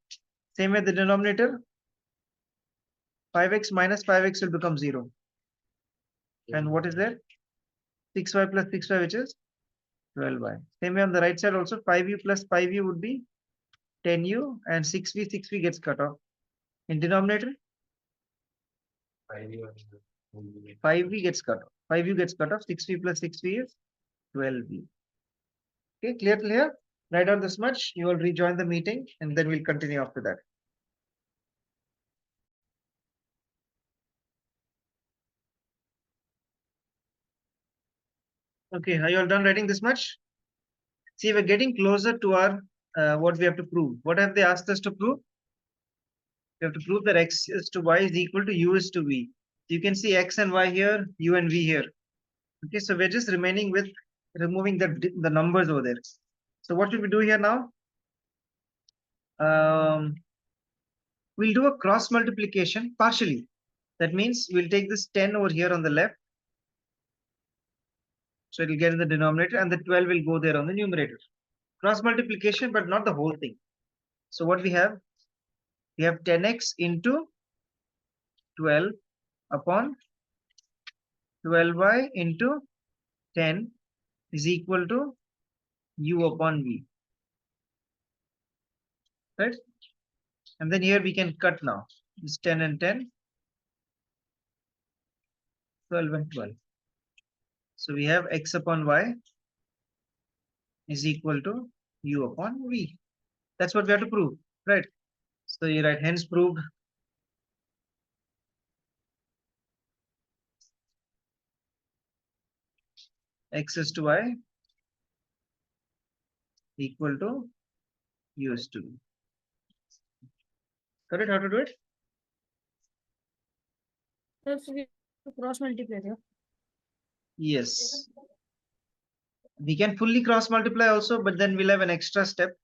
[SPEAKER 2] Same way the denominator, 5x minus 5x will become 0. And what is there? 6y plus 6y, which is 12y. Same way on the right side also, 5u plus 5u would be 10u, and 6v gets cut off. In denominator, 5v gets cut off. 5u gets cut off. 6v plus 6v is 12v. Okay, clear till here? Write down this much. You will rejoin the meeting and then we'll continue after that. Okay, are you all done writing this much? See, we're getting closer to our what we have to prove. What have they asked us to prove? We have to prove that x is to y is equal to u is to v. You can see x and y here, u and v here. Okay, so we're just remaining with removing the numbers over there. So what should we do here now? We'll do a cross multiplication partially. That means we'll take this 10 over here on the left. So it'll get in the denominator and the 12 will go there on the numerator. Cross multiplication, but not the whole thing. So what we have 10x into 12 upon 12y into 10 is equal to u upon v. Right? And then here we can cut now. It's 10 and 10, 12 and 12. So we have x upon y is equal to u upon v. That's what we have to prove, right? So you write hence proved. X is to y equal to u is to v. Correct? How to do it?
[SPEAKER 4] If we cross multiply here.
[SPEAKER 2] Yes. We can fully cross multiply also, but then we'll have an extra step.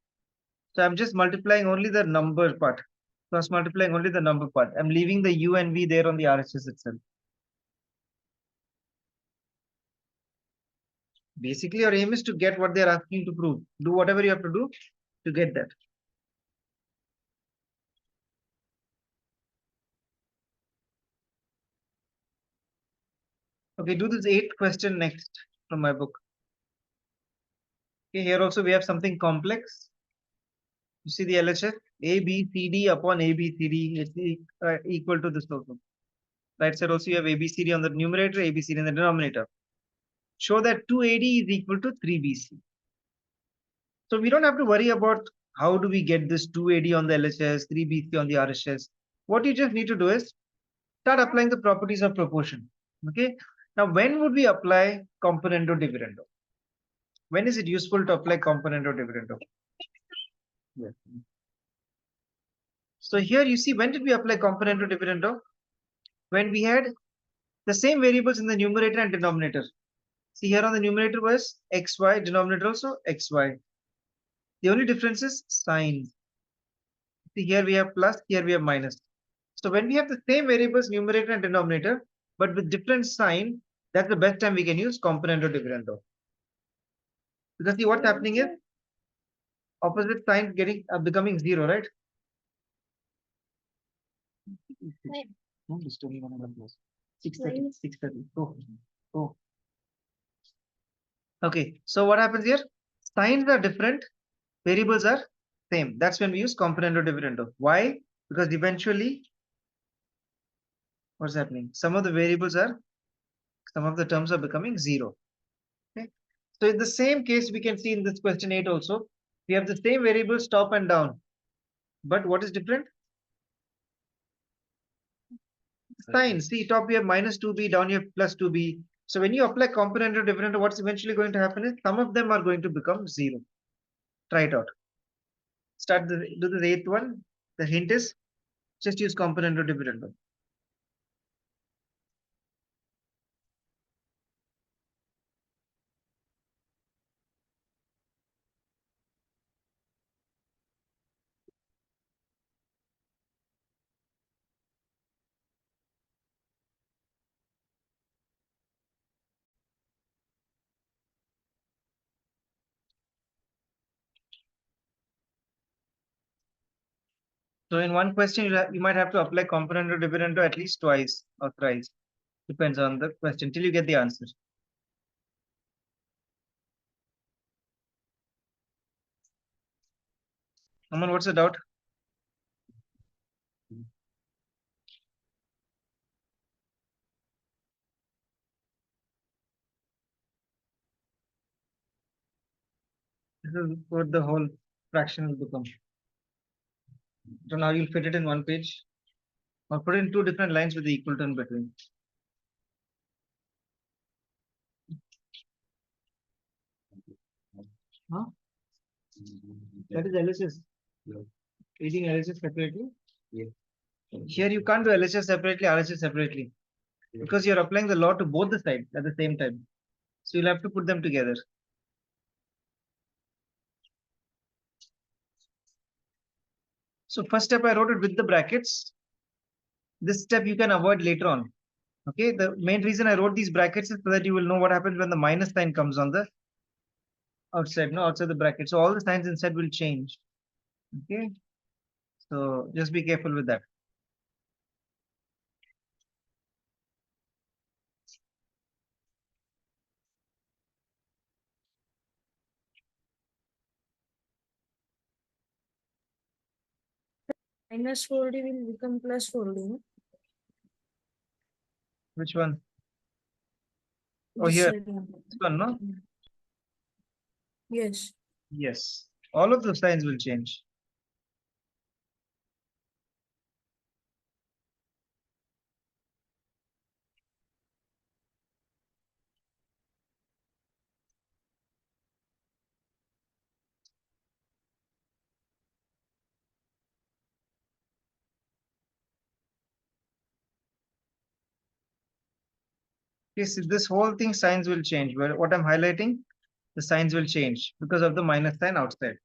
[SPEAKER 2] So I'm just multiplying only the number part. Cross multiplying only the number part. I'm leaving the u and v there on the RHS itself. Basically, our aim is to get what they're asking to prove. Do whatever you have to do to get that. Okay, do this 8th question next from my book. Okay, here also we have something complex. You see the LHS? A, B, C, D upon A, B, C, D is equal to this also. Right side also you have A, B, C, D on the numerator, A, B, C, D in the denominator. Show that 2AD is equal to 3BC. So we don't have to worry about how do we get this 2AD on the LHS, 3BC on the RHS. What you just need to do is start applying the properties of proportion. Okay. Now, when would we apply componendo dividendo? When is it useful to apply componendo dividendo? Yes. So here you see, when did we apply componendo dividendo? When we had the same variables in the numerator and denominator. See here on the numerator was xy, denominator also xy. The only difference is signs. See here we have plus, here we have minus. So when we have the same variables, numerator and denominator, but with different sign, that's the best time we can use componendo dividendo. Because see what's happening is opposite signs getting becoming 0, right? No, just only one of them was 6:30. 6:30. Oh. Okay, so what happens here? Signs are different, variables are same. That's when we use componendo dividendo. Why? Because eventually, what's happening? Some of the terms are becoming 0. Okay. So in the same case, we can see in this question 8 also, we have the same variables top and down. But what is different? Sign. See, top we have minus 2b, down you have plus 2b. So when you apply componendo dividendo, what's eventually going to happen is some of them are going to become 0. Try it out. Do the 8th one. The hint is just use componendo dividendo. So in one question, you might have to apply componendo dividendo at least twice or thrice. Depends on the question till you get the answer. Aman, what's the doubt? This is what the whole fraction will become. So now you'll fit it in one page or put it in two different lines with the equal to in between. Huh? That is LHS.
[SPEAKER 3] Yeah.
[SPEAKER 2] Reading LHS separately.
[SPEAKER 3] Yeah.
[SPEAKER 2] Here you can't do LHS separately, RHS separately.
[SPEAKER 3] Yeah.
[SPEAKER 2] Because you're applying the law to both the sides at the same time. So you'll have to put them together. So first step I wrote it with the brackets. This step you can avoid later on. Okay, the main reason I wrote these brackets is so that you will know what happens when the minus sign comes on the outside, no, outside the bracket. So all the signs inside will change. Okay, so just be careful with that.
[SPEAKER 4] Minus 4D will become plus 4D. No?
[SPEAKER 2] Which one? Oh,
[SPEAKER 4] This
[SPEAKER 2] here,
[SPEAKER 4] side, yeah.
[SPEAKER 2] this one, no?
[SPEAKER 4] Yes.
[SPEAKER 2] Yes, all of the signs will change. Yes, this whole thing signs will change. But what I'm highlighting, the signs will change because of the minus sign outside.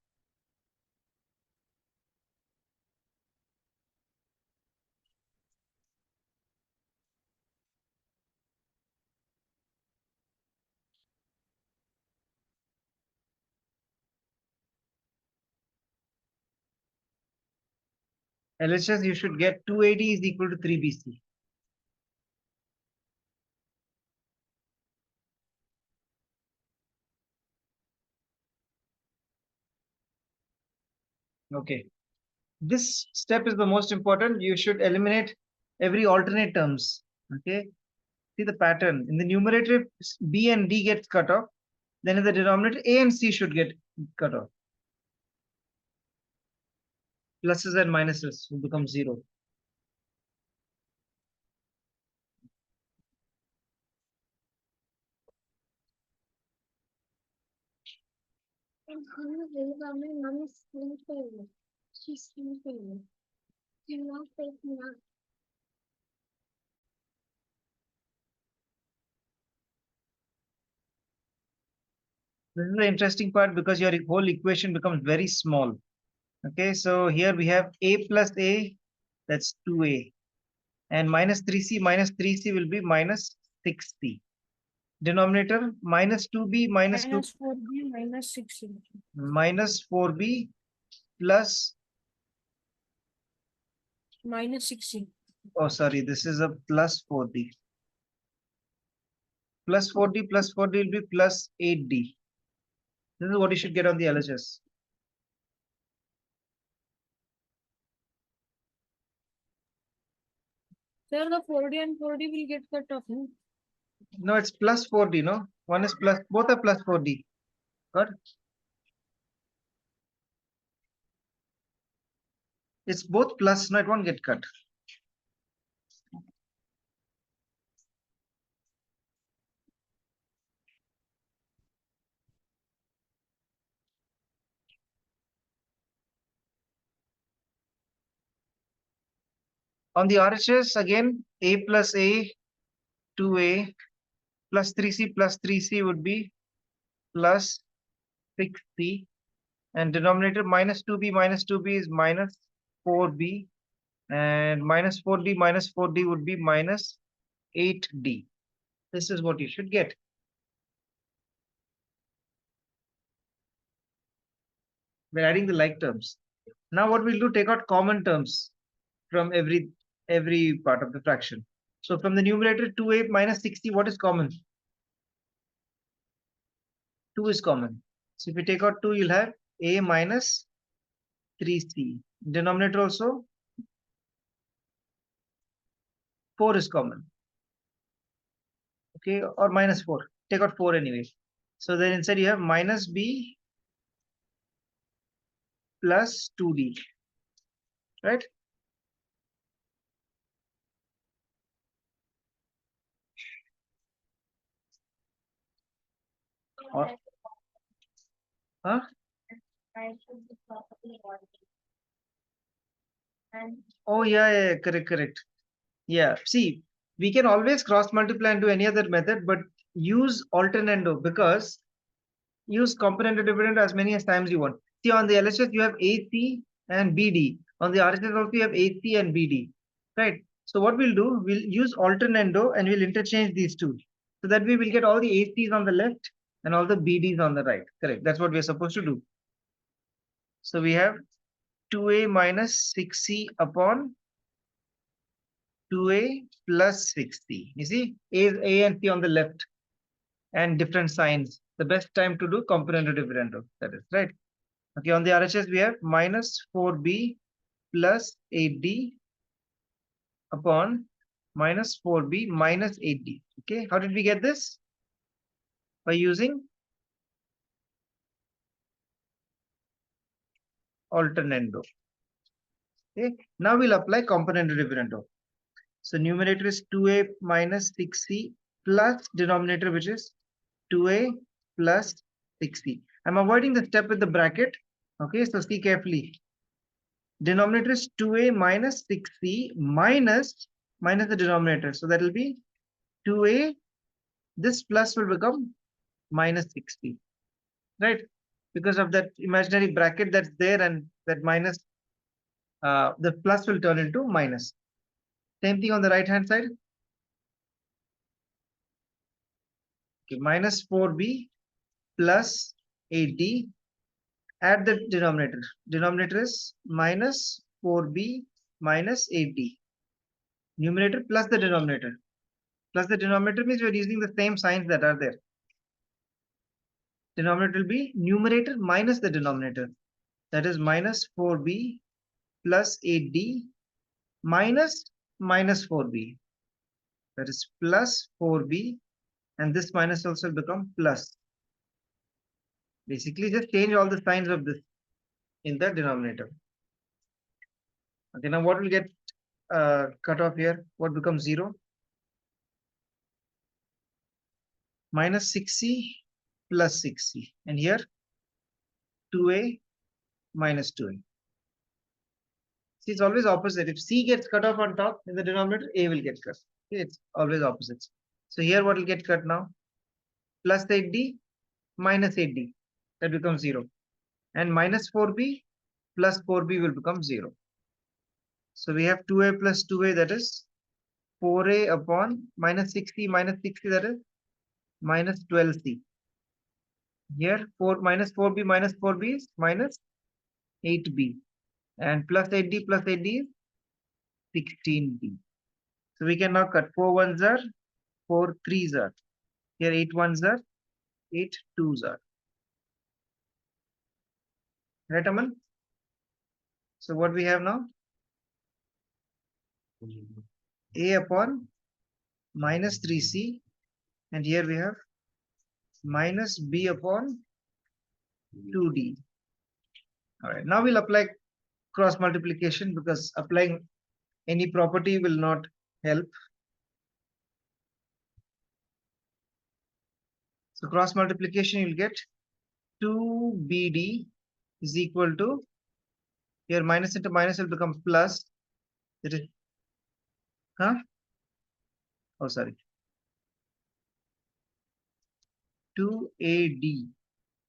[SPEAKER 2] LHS, you should get 280 is equal to 3 BC. Okay. This step is the most important. You should eliminate every alternate terms. Okay. See the pattern. In the numerator, if B and D gets cut off. Then in the denominator, A and C should get cut off. Pluses and minuses will become 0. This is the interesting part because your whole equation becomes very small. Okay, so here we have A plus A, that's 2A. And minus 3C will be minus 6C. Denominator minus 2B minus 2
[SPEAKER 4] Minus 4D minus 6C.
[SPEAKER 2] minus 4B plus,
[SPEAKER 4] Minus 6C.
[SPEAKER 2] oh sorry, this is a plus 4D. Plus 4D plus 4D will be plus 8D. This is what you should get on the LHS.
[SPEAKER 4] Sir, the 4D and 4D will get cut off. No?
[SPEAKER 2] No, it's plus 4D, no? One is plus, both are plus 4D. Got? It's both plus, no, it won't get cut. On the RHS, again, A plus A, 2A, plus 3C would be plus 6C. And denominator minus 2B is minus 4B. And minus 4D would be minus 8D. This is what you should get. We're adding the like terms. Now what we'll do, take out common terms from every part of the fraction. So from the numerator 2A minus 60, what is common? 2 is common. So if you take out 2, you'll have A minus 3c. Denominator also 4 is common. Okay, or minus 4. Take out 4 anyway. So then inside you have minus b plus 2d, right? Or, huh? Oh yeah, correct, correct. Yeah, see, we can always cross multiply and do any other method, but use alternando because use component dividend as many as times you want. See, on the LHS you have AC and BD. On the RHS also you have AC and BD, right? So what we'll do, we'll use alternando and we'll interchange these two. So that way we'll get all the ACs on the left and all the BDs on the right. Correct. That's what we're supposed to do. So we have 2a minus 6c upon 2a plus 6c. You see, A and C on the left and different signs. The best time to do component dividendo. That is right. Okay, on the RHS we have minus 4b plus 8d upon minus 4b minus 8d. Okay, how did we get this? By using alternando. Okay, now we'll apply component dividendo. So numerator is 2a minus 6c plus denominator which is 2a plus 6c. I'm avoiding the step with the bracket. Okay, so see carefully. Denominator is 2a minus 6c minus the denominator. So that will be 2a. This plus will become minus 6c, right? Because of that imaginary bracket that's there and that minus, the plus will turn into minus. Same thing on the right hand side. Okay, minus 4b plus 8d. Add the denominator. Denominator is minus 4b minus 8d. Numerator plus the denominator. Plus the denominator means we are using the same signs that are there. Denominator will be numerator minus the denominator. That is minus 4b plus 8d minus 4b. That is plus 4b, and this minus also become plus. Basically, just change all the signs of this in the denominator. Okay, now what will get cut off here? What becomes 0? Minus 6c plus 6c. And here 2a minus 2a. See, it's always opposite. If c gets cut off on top in the denominator, a will get cut. Okay, it's always opposites. So here what will get cut now? Plus 8d minus 8d. That becomes 0. And minus 4b plus 4b will become 0. So we have 2a plus 2a, that is 4a upon minus 6c that is minus 12c. Here 4 minus 4b is minus 8b. And plus 8d is 16b. So we can now cut 4 ones are 4 threes are. Here 8 ones are 8 twos are. Right, Aman? So what we have now? A upon minus 3c, and here we have minus b upon 2d. All right, now we'll apply cross multiplication because applying any property will not help. So cross multiplication, you'll get 2bd is equal to, here minus into minus will become plus. That is, oh sorry, 2ad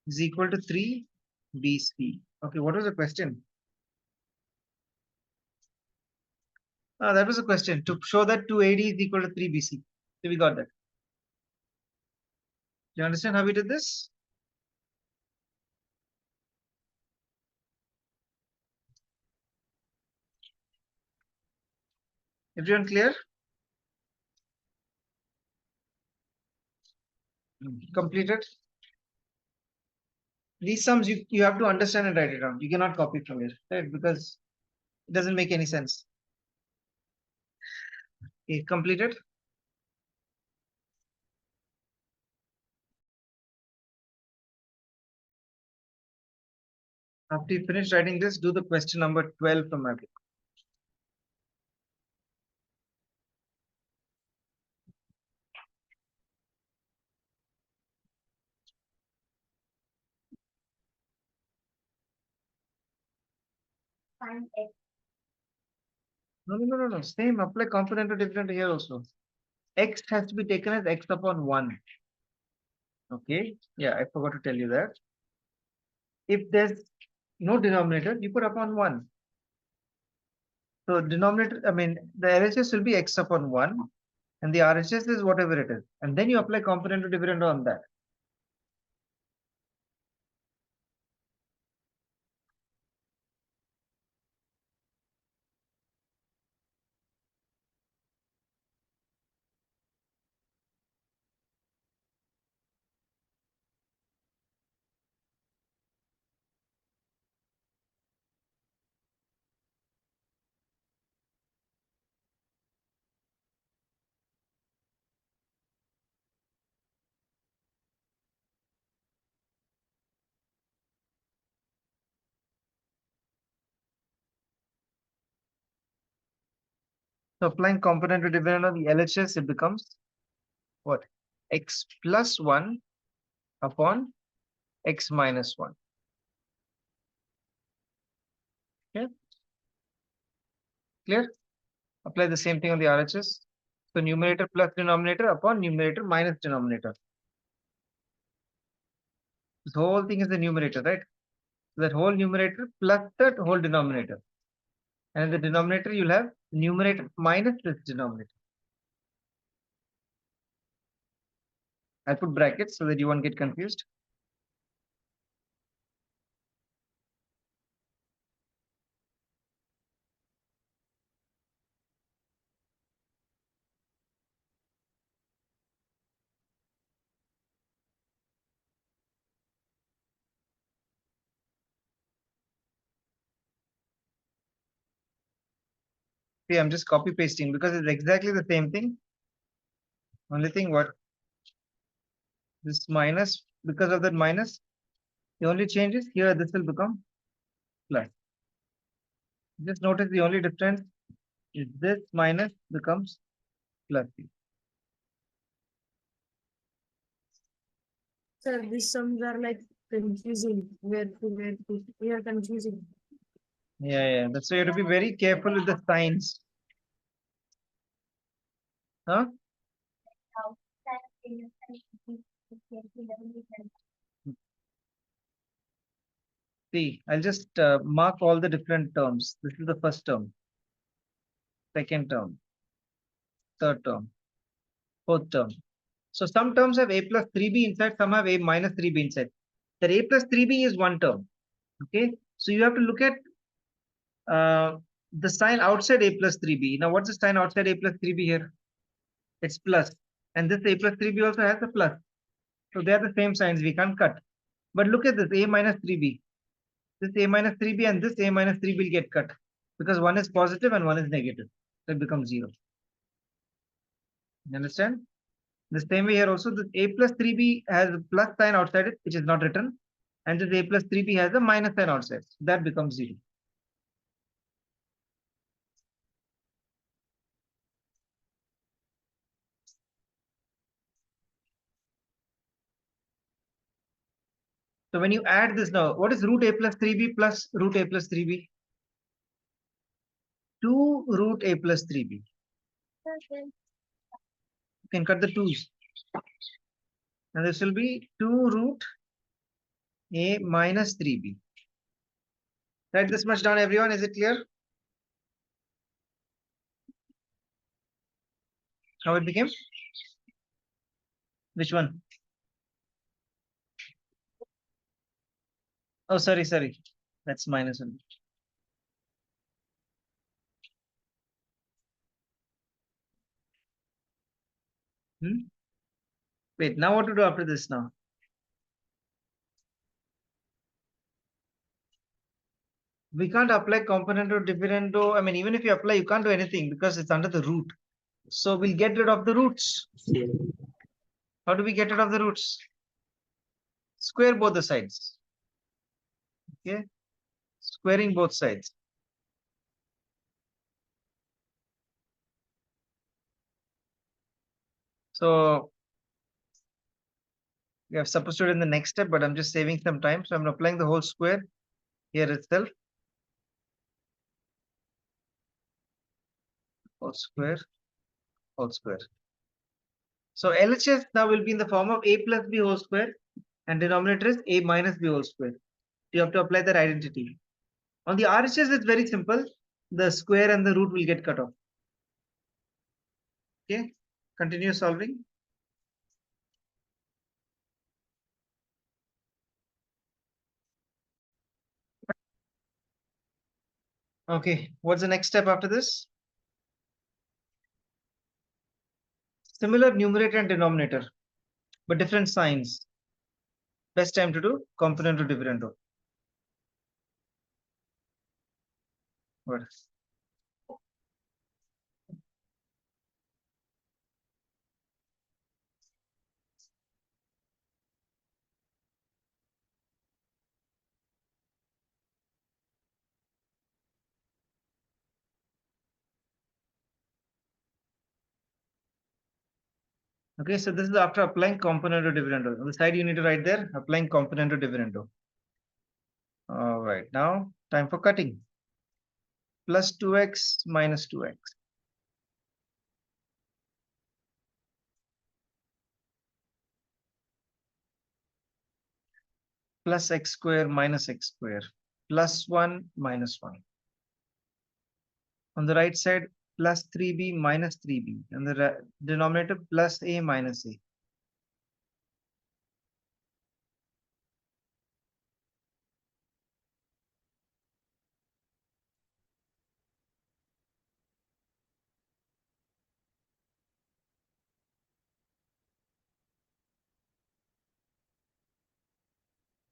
[SPEAKER 2] is equal to 3bc. Okay, what was the question? That was a question to show that 2ad is equal to 3bc. So we got that. Do you understand how we did this? Everyone clear? Completed? these sums you have to understand and write it down. You cannot copy from here, right? Because it doesn't make any sense. Okay, completed. After you finish writing this, do the question number 12 from my book.
[SPEAKER 1] Find X.
[SPEAKER 2] No. Same, apply component to different here also. X has to be taken as x upon 1. Okay. Yeah, I forgot to tell you that. If there's no denominator, you put upon 1. So denominator, I mean, the LHS will be x upon 1 and the RHS is whatever it is. And then you apply component to different on that. So applying component to different on the LHS, it becomes what? X plus 1 upon x minus 1. Okay. Clear? Apply the same thing on the RHS. So numerator plus denominator upon numerator minus denominator. This whole thing is the numerator, right? So that whole numerator plus that whole denominator. And in the denominator, you'll have numerator minus this denominator. I'll put brackets so that you won't get confused. See, I'm just copy pasting because it's exactly the same thing. Only thing what this minus, because of that minus, the only change is here this will become plus. Just notice the only difference is this minus becomes plus.
[SPEAKER 4] Sir, these sums are like confusing. Where to? We are confusing.
[SPEAKER 2] Yeah. That's why you have to be very careful with the signs. Huh? See, I'll just mark all the different terms. This is the first term, second term, third term, fourth term. So some terms have a plus 3b inside, some have a minus 3b inside. The a plus 3b is one term. Okay. So you have to look at the sign outside a plus 3b. Now, what's the sign outside a plus 3b here? It's plus. And this a plus 3b also has a plus. So they are the same signs. We can't cut. But look at this a minus 3b. This a minus 3b and this a minus 3b will get cut because one is positive and one is negative. So it becomes 0. You understand? The same way here also, this a plus 3b has a plus sign outside it, which is not written. And this a plus 3b has a minus sign outside. So that becomes 0. So when you add this now, what is root a plus 3b plus root a plus 3b? 2 root a plus 3b. You can cut the 2's. And this will be 2 root a minus 3b. Write this much down, everyone. Is it clear? How it became? Which one? Oh, sorry. That's minus 1. Wait, now what to do after this now? We can't apply componendo dividendo. I mean, even if you apply, you can't do anything because it's under the root. So we'll get rid of the roots. How do we get rid of the roots? Square both the sides. Okay, squaring both sides. So we have substituted in the next step, but I'm just saving some time. So I'm applying the whole square here itself. Whole square, whole square. So LHS now will be in the form of a plus b whole square and denominator is a minus b whole square. You have to apply that identity. On the RHS, it's very simple. The square and the root will get cut off. Okay, continue solving. Okay, what's the next step after this? Similar numerator and denominator, but different signs. Best time to do component to dividendo. What? Okay, so this is after applying component to dividendo. On the side, you need to write there applying component to dividendo. All right, now time for cutting. Plus 2x minus 2x. Plus x square minus x square. Plus 1 minus 1. On the right side, plus 3b minus 3b. And the denominator plus a minus a.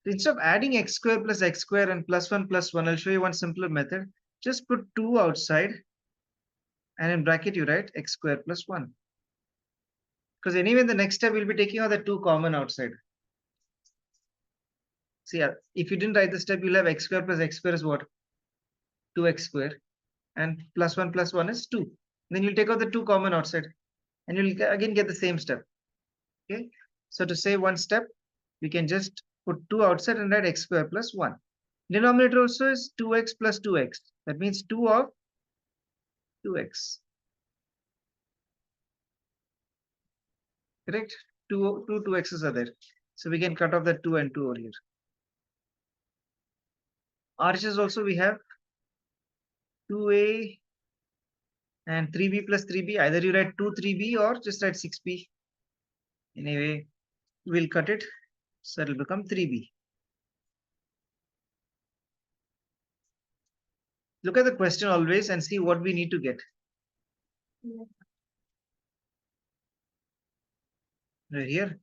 [SPEAKER 2] Instead of adding x square plus x square and plus 1, I'll show you one simpler method. Just put 2 outside and in bracket you write x square plus 1. Because anyway, in the next step, we'll be taking out the 2 common outside. See, if you didn't write the step, you'll have x square plus x square is what? 2x square. And plus 1 is 2. Then you'll take out the 2 common outside. And you'll again get the same step. Okay. So to save one step, we can just put 2 outside and write x square plus 1. Denominator also is 2x plus 2x. That means 2 of 2x. Correct? Two 2x's are there. So we can cut off the 2 and 2 over here. RHS also we have 2a and 3b plus 3b. Either you write 2 3b or just write 6b. Anyway, we'll cut it. So it will become 3b. Look at the question always and see what we need to get. Right here.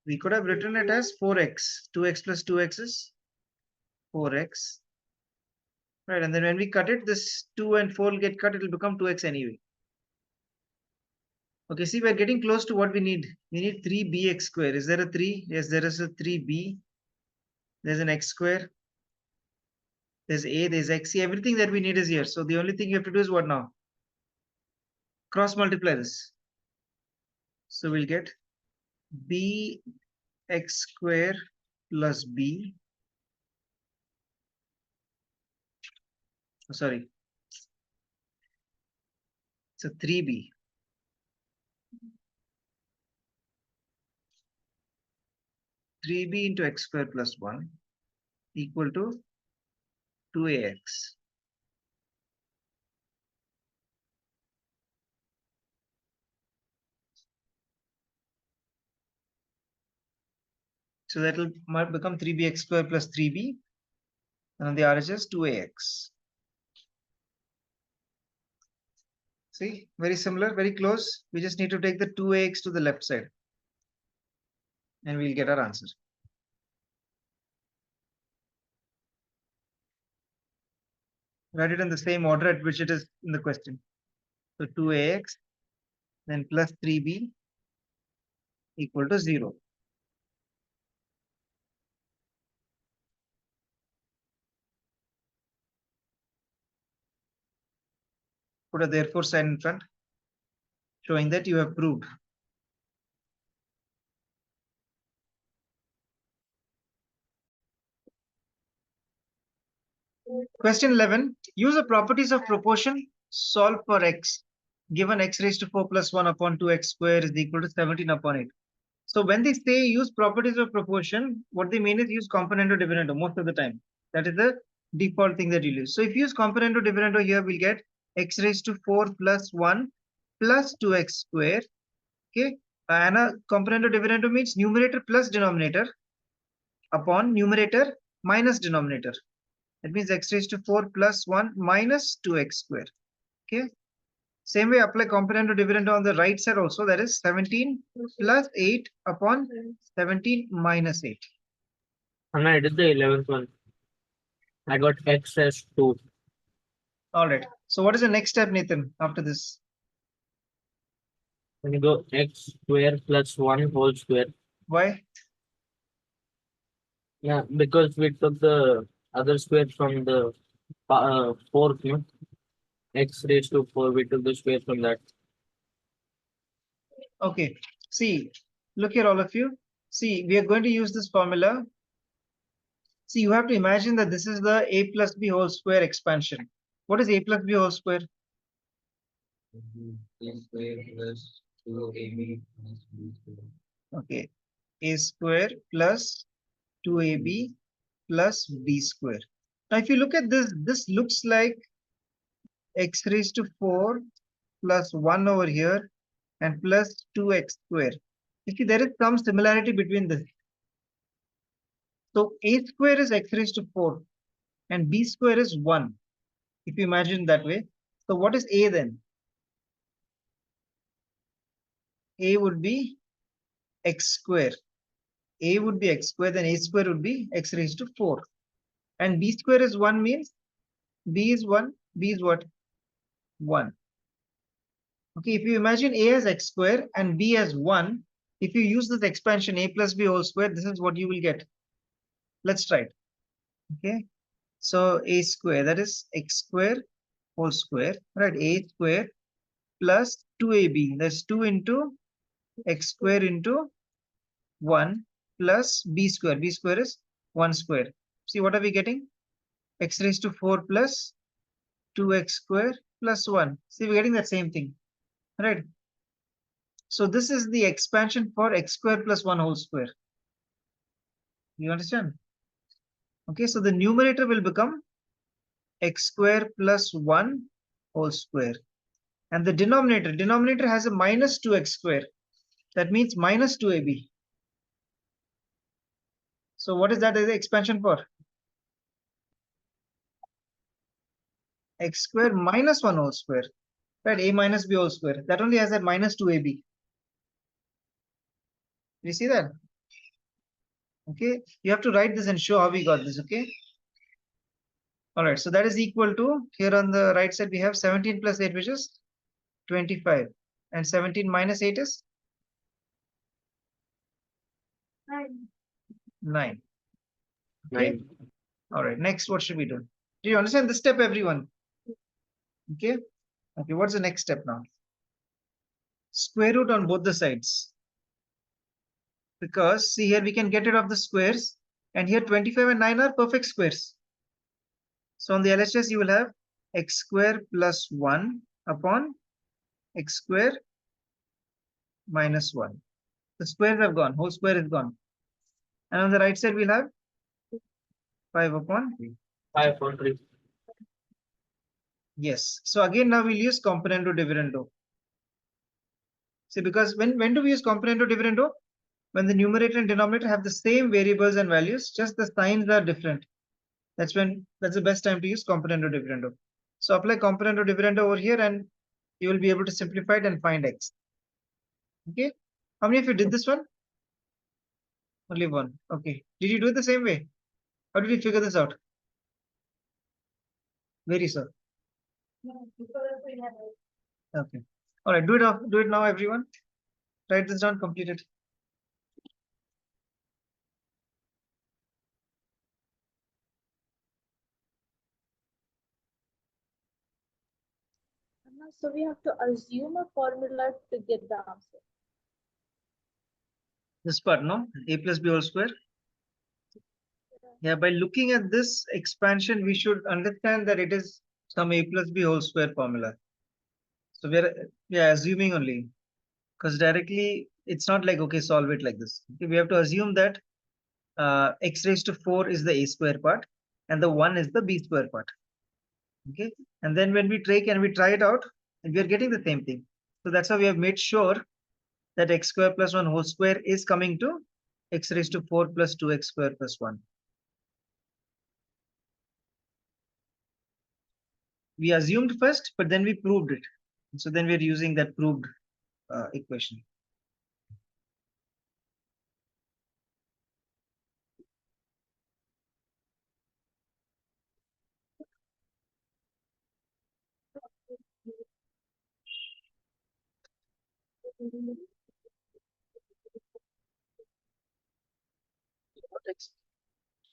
[SPEAKER 2] We could have written it as 4x. 2x plus 2x is 4x. Right, and then when we cut it, this 2 and 4 will get cut, it will become 2x anyway. Okay, see, we're getting close to what we need. We need 3bx square. Is there a 3? Yes, there is a 3b. There's an x square. There's a, there's x. See, everything that we need is here. So the only thing you have to do is what now? Cross multiply this. So we'll get bx square plus b. Oh, sorry. So 3b. 3b into x square plus 1 equal to 2ax. So that will become 3bx square plus 3b. And the RHS 2ax. See, very similar, very close. We just need to take the 2ax to the left side. And we'll get our answer. Write it in the same order at which it is in the question. So 2ax then plus 3b equal to 0. Put a therefore sign in front, showing that you have proved. Question 11. Use the properties of proportion. Solve for x. Given x raised to 4 plus 1 upon 2x square is equal to 17 upon 8. So when they say use properties of proportion, what they mean is use componendo dividendo most of the time. That is the default thing that you use. So if you use componendo dividendo here, we'll get x raised to 4 plus 1 plus 2x square. Okay. And a componendo dividendo means numerator plus denominator upon numerator minus denominator. That means x raised to 4 plus 1 minus 2x square. Okay. Same way apply componendo dividendo on the right side also. That is 17 plus 8 upon 17 minus 8.
[SPEAKER 3] And I did the 11th one. I got x as 2.
[SPEAKER 2] All right. So what is the next step, Nathan, after this?
[SPEAKER 3] When you go x square plus 1 whole square.
[SPEAKER 2] Why?
[SPEAKER 3] Yeah, because we took the other square from the fourth, no? X raised to 4, we took the square from that.
[SPEAKER 2] Okay. See, look here, all of you. See, we are going to use this formula. See, you have to imagine that this is the a plus b whole square expansion. What is a plus b whole square?
[SPEAKER 3] A square plus 2ab plus b square.
[SPEAKER 2] Okay. A square plus 2ab plus b square. Now, if you look at this, this looks like x raised to 4 plus 1 over here and plus 2x square. You see, there is some similarity between this. So a square is x raised to 4 and b square is 1. If you imagine that way. So what is a then? A would be x square. A would be x square, then a square would be x raised to 4. And b square is 1 means b is 1, b is what? 1. Okay, if you imagine a as x square and b as 1, if you use this expansion a plus b whole square, this is what you will get. Let's try it. Okay, so a square, that is x square whole square, right? A square plus 2ab, that's 2 into x square into 1 plus b square. B square is 1 square. See, what are we getting? X raised to 4 plus 2x square plus 1. See, we're getting that same thing, right? So this is the expansion for x square plus 1 whole square. You understand? Okay, so the numerator will become x square plus 1 whole square. And the denominator has a minus 2x square. That means minus 2ab. So what is that as the expansion for? X square minus 1 whole square. Right, a minus b whole square. That only has that minus 2ab. You see that? Okay, you have to write this and show how we got this, okay? All right, so that is equal to, here on the right side, we have 17 plus 8, which is 25. And 17 minus 8 is 9. Okay.
[SPEAKER 3] 9.
[SPEAKER 2] All right, next, what should we do? Do you understand this step, everyone? Okay. Okay, what's the next step now? Square root on both the sides. Because, see here, we can get rid of the squares. And here, 25 and 9 are perfect squares. So on the LHS, you will have x square plus 1 upon x square minus 1. The squares have gone, whole square is gone. And on the right side, we'll have 5 upon
[SPEAKER 3] 5 upon 3.
[SPEAKER 2] Yes. So again, now we'll use componendo dividendo. See, because when do we use componendo dividendo? When the numerator and denominator have the same variables and values, just the signs are different. That's the best time to use componendo dividendo. So apply componendo dividendo over here and you will be able to simplify it and find x. Okay. How many of you did this one? Only one. Okay. Did you do it the same way? How did you figure this out? Very sir.
[SPEAKER 1] No, because we have.
[SPEAKER 2] Okay. All right. Do it now, everyone. Write this down. Complete it.
[SPEAKER 5] So we have to assume a formula to get the answer.
[SPEAKER 2] This part, no? A plus b whole square. Yeah. By looking at this expansion, we should understand that it is some a plus b whole square formula. So we are assuming only, because directly it's not like okay, solve it like this. Okay, we have to assume that x raised to 4 is the a square part and the 1 is the b square part. Okay, and then when we take and we try it out, and we are getting the same thing. So that's how we have made sure that x square plus 1 whole square is coming to x raised to 4 plus 2x square plus 1. We assumed first, but then we proved it. So then we're using that proved equation.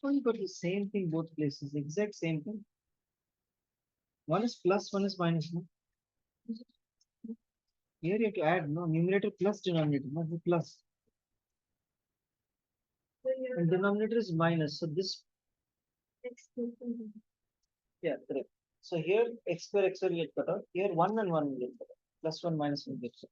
[SPEAKER 2] Oh, you got the same thing both places, exact same thing. One is plus, one is minus. No? Here you have to add, no, numerator plus denominator, not the plus. And denominator is minus, so this, yeah, correct. So here x square will get cut out. Here 1 and 1 will get cut out. Plus 1 minus 1 gets cut out.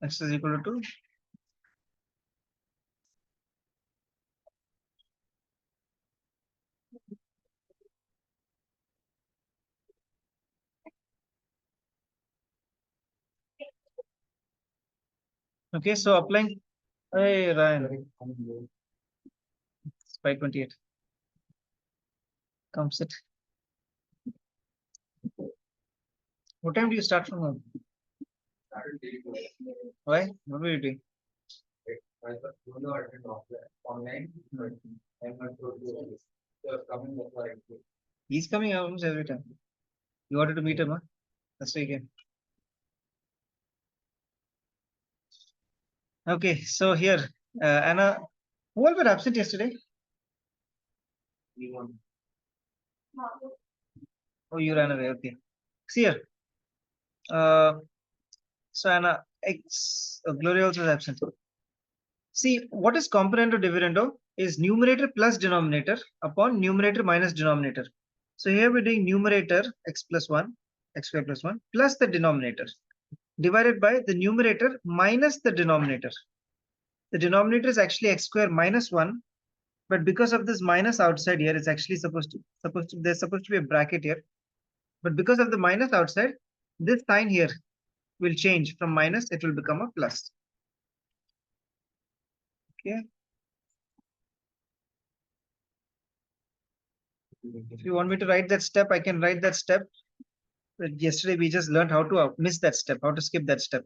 [SPEAKER 2] X is equal to 2. Okay, so applying. Hey, Ryan. It's 5:28. Come sit. What time do you start from home? Why? What were you doing? He's coming almost every time. You wanted to meet him, huh? That's why you came. Okay, so here, Anna, who all were absent yesterday? Oh, you ran away. Okay. See here. So Anna, Gloria also is absent. See, what is component of dividendo is numerator plus denominator upon numerator minus denominator. So here we're doing numerator x plus 1, x square plus 1 plus the denominator divided by the numerator minus the denominator. The denominator is actually x square minus 1, but because of this minus outside here, it's actually there's supposed to be a bracket here. But because of the minus outside, this sign here will change from minus, it will become a plus. Okay. If you want me to write that step, I can write that step. But yesterday we just learned how to miss that step, how to skip that step.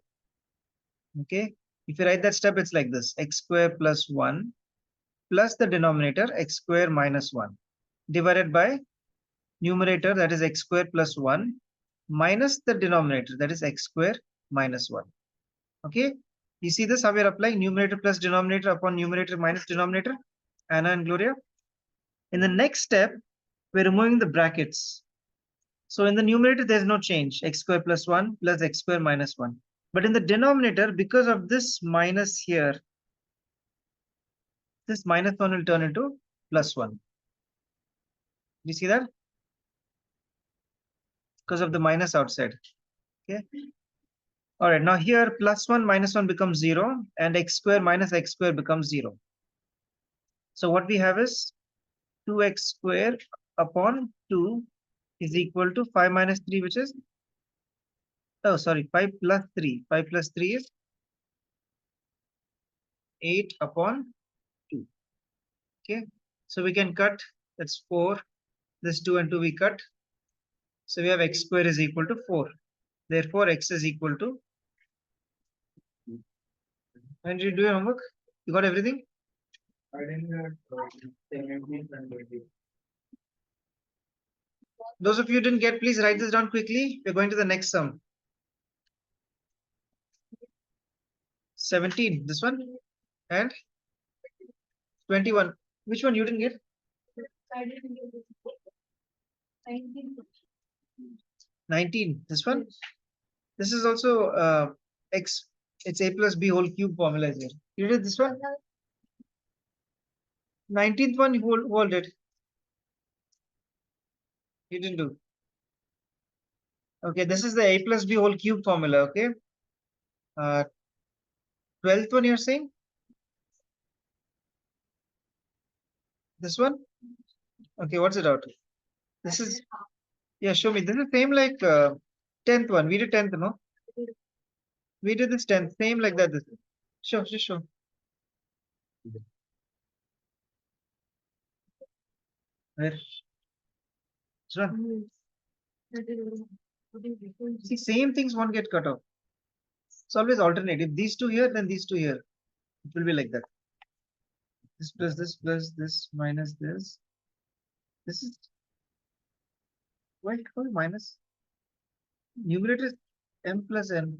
[SPEAKER 2] Okay. If you write that step, it's like this: x square plus 1 plus the denominator x square minus 1 divided by numerator, that is x square plus 1 minus the denominator, that is x square minus 1. Okay. You see this, how we're applying numerator plus denominator upon numerator minus denominator, Anna and Gloria. In the next step, we're removing the brackets. So in the numerator, there's no change, x square plus 1 plus x square minus 1. But in the denominator, because of this minus here, this minus 1 will turn into plus 1. You see that? Because of the minus outside. Okay. All right, now here plus 1 minus 1 becomes 0 and x square minus x square becomes 0. So what we have is 2x square upon 2 is equal to 5 minus 3, which is, oh sorry, 5 plus 3. 5 plus 3 is 8 upon 2. Okay, so we can cut, that's 4, This 2 and 2 we cut. So we have x square is equal to 4. Therefore, x is equal to. When did you do your homework? You got everything?
[SPEAKER 1] I didn't
[SPEAKER 2] Those of you who didn't get, please write this down quickly. We're going to the next sum. 17, this one, and 21. Which one you didn't get?
[SPEAKER 1] I didn't get it. 19.
[SPEAKER 2] 19, this one. This is also x, it's a plus b whole cube formula is here. You did this one? 19th one, who all did? You didn't do. Okay, this is the a plus b whole cube formula, okay? 12th one you're saying? This one? Okay, what's it out? This is, yeah, show me. This is same like 10th one. We did 10th, no? We did this 10th, same like that. This is. Sure, just show. Where? This one. See, same things won't get cut off. It's always alternate. If these two here, then these two here. It will be like that. This plus this minus this. This is why called minus. Numerator is m plus n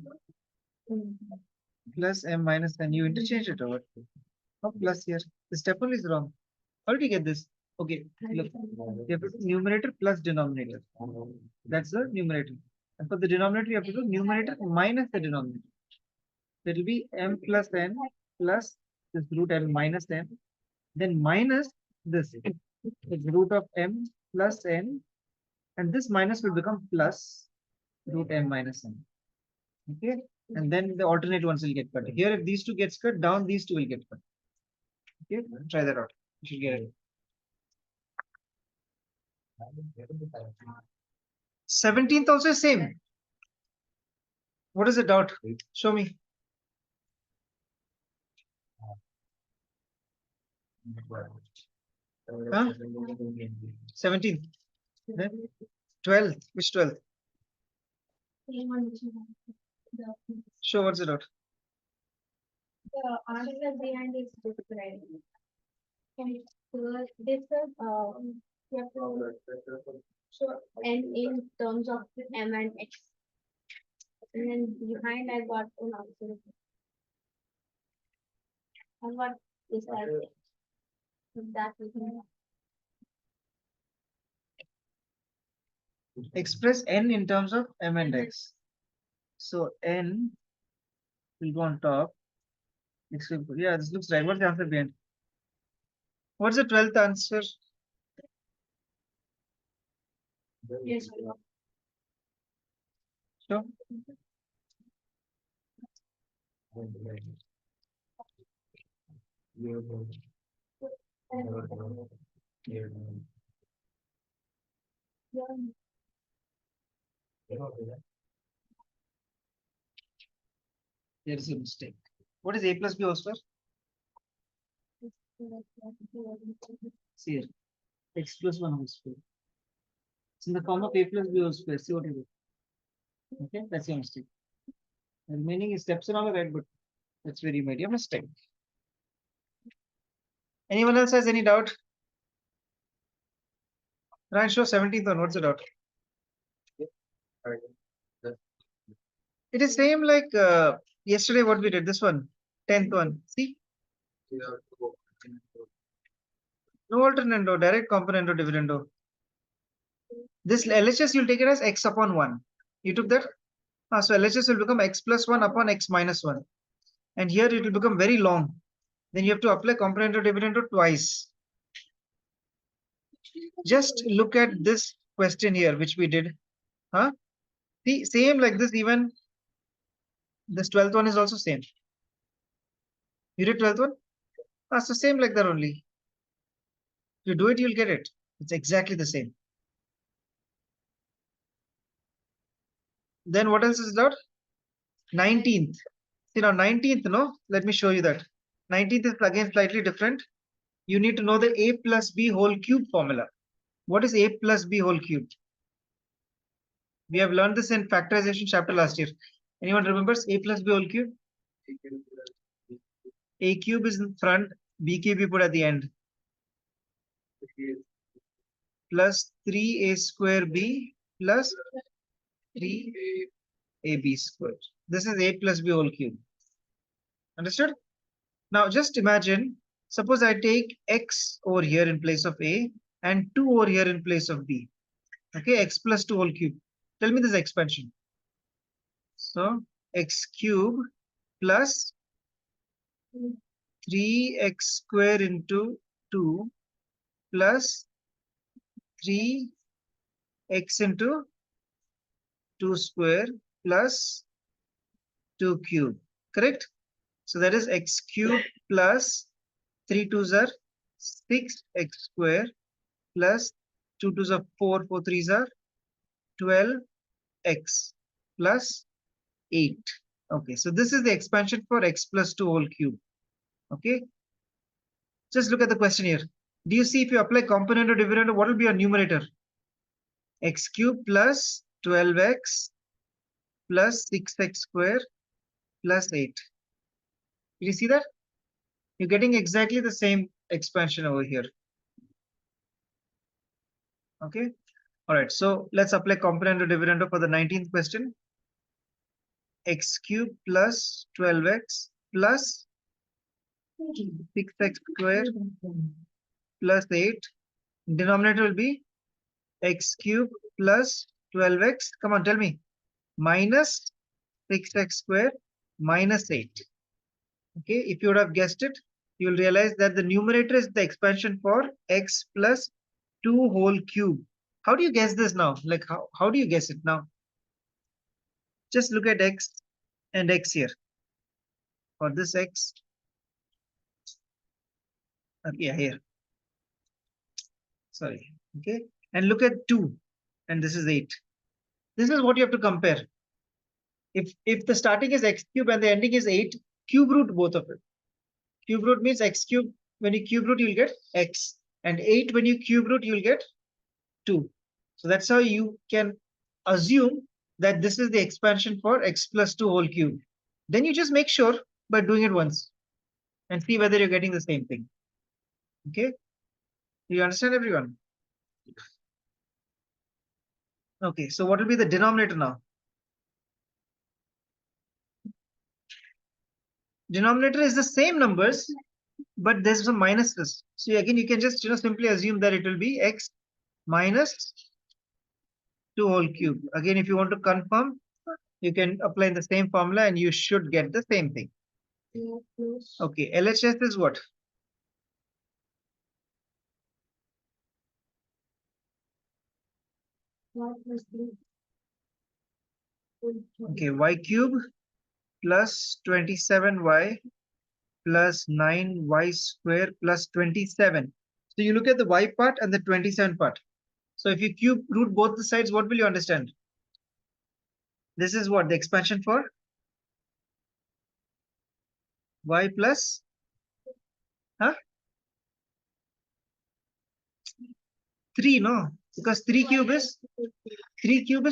[SPEAKER 2] plus m minus n. You interchange it over. Oh, plus here. The step only is wrong. How did you get this? Okay, look. You have to do numerator plus denominator. That's the numerator. And for the denominator, you have to do numerator minus the denominator. That will be m plus n plus this root m minus n. Then minus this. It's root of m plus n. And this minus will become plus root m minus n. Okay. And then the alternate ones will get cut. Here, if these two gets cut, down these two will get cut. Okay, try that out. You should get it. 17th also is same. What is the doubt? Show me. Huh? 17th. 12th. Which 12th? Show what's the doubt.
[SPEAKER 1] The article behind is different. And this is you have to show n in terms of m and x. And then behind I got an answer. And what is that? That is
[SPEAKER 2] Express n in terms of m and x. So n will go on top. Yeah, this looks right. What's the answer behind? What's the 12th answer?
[SPEAKER 1] yes.
[SPEAKER 2] Show. There is a mistake. What is a plus b whole square? See here. X plus 1 whole square. It's in the form of a plus b whole square. See what you do. Okay, that's your mistake. The remaining is steps are all right, but that's where you made your mistake. Anyone else has any doubt? Ryan, show 17th one. What's the doubt? It is same like yesterday what we did. This one, 10th one. See? No alternando, direct componendo dividendo. This LHS you'll take it as x upon 1. You took that? So LHS will become x plus 1 upon x minus 1. And here it will become very long. Then you have to apply componendo dividendo twice. Just look at this question here, which we did. Huh? See, same like this, even this 12th one is also same. You did 12th one? So same like that only. If you do it, you'll get it. It's exactly the same. Then what else is doubt? 19th. See now 19th, no? Let me show you that. 19th is again slightly different. You need to know the a plus b whole cube formula. What is a plus b whole cube? We have learned this in factorization chapter last year. Anyone remembers a plus b whole cube? A cube is in front, b cube you put at the end. Plus 3a square b plus 3ab square. This is a plus b whole cube. Understood? Now just imagine, suppose I take x over here in place of a and 2 over here in place of b. Okay, x plus 2 whole cube. Tell me this expansion. So x cube plus 3x square into 2 plus 3x into 2 square plus 2 cube. Correct? So that is x cube plus 3 2s are 6x square plus 2 2s are 4, 4 3s are 12x plus 8. Okay, so this is the expansion for x plus 2 whole cube. Okay, just look at the question here. Do you see if you apply component or dividend, what will be your numerator? X cube plus 12x plus 6x square plus 8. Did you see that? You're getting exactly the same expansion over here. Okay. All right. So let's apply component or dividend for the 19th question. X cube plus 12x plus 6x square plus 8. Denominator will be x cube plus 12x. Come on, tell me. Minus 6x square minus 8. Okay, if you would have guessed it, you will realize that the numerator is the expansion for x plus 2 whole cube. How do you guess this now? Like how do you guess it now? Just look at x and x here. For this x, yeah, here. Sorry. Okay, and look at 2, and this is 8. This is what you have to compare. If the starting is x cube and the ending is 8, cube root both of it. Cube root means x cube. When you cube root, you'll get x, and 8 when you cube root, you'll get 2. So that's how you can assume that this is the expansion for x plus 2 whole cube. Then you just make sure by doing it once and see whether you're getting the same thing. Okay? Do you understand, everyone? Okay, so what will be the denominator now? Denominator is the same numbers, but there's some minuses. So again, you can just simply assume that it will be x minus 2 whole cube. Again, if you want to confirm, you can apply the same formula and you should get the same thing. Okay, LHS is what? Okay, y cube plus 27y plus 9y square plus 27. So you look at the y part and the 27 part. So if you cube root both the sides, what will you understand? This is what the expansion for y plus 3, no? Because 3 cube is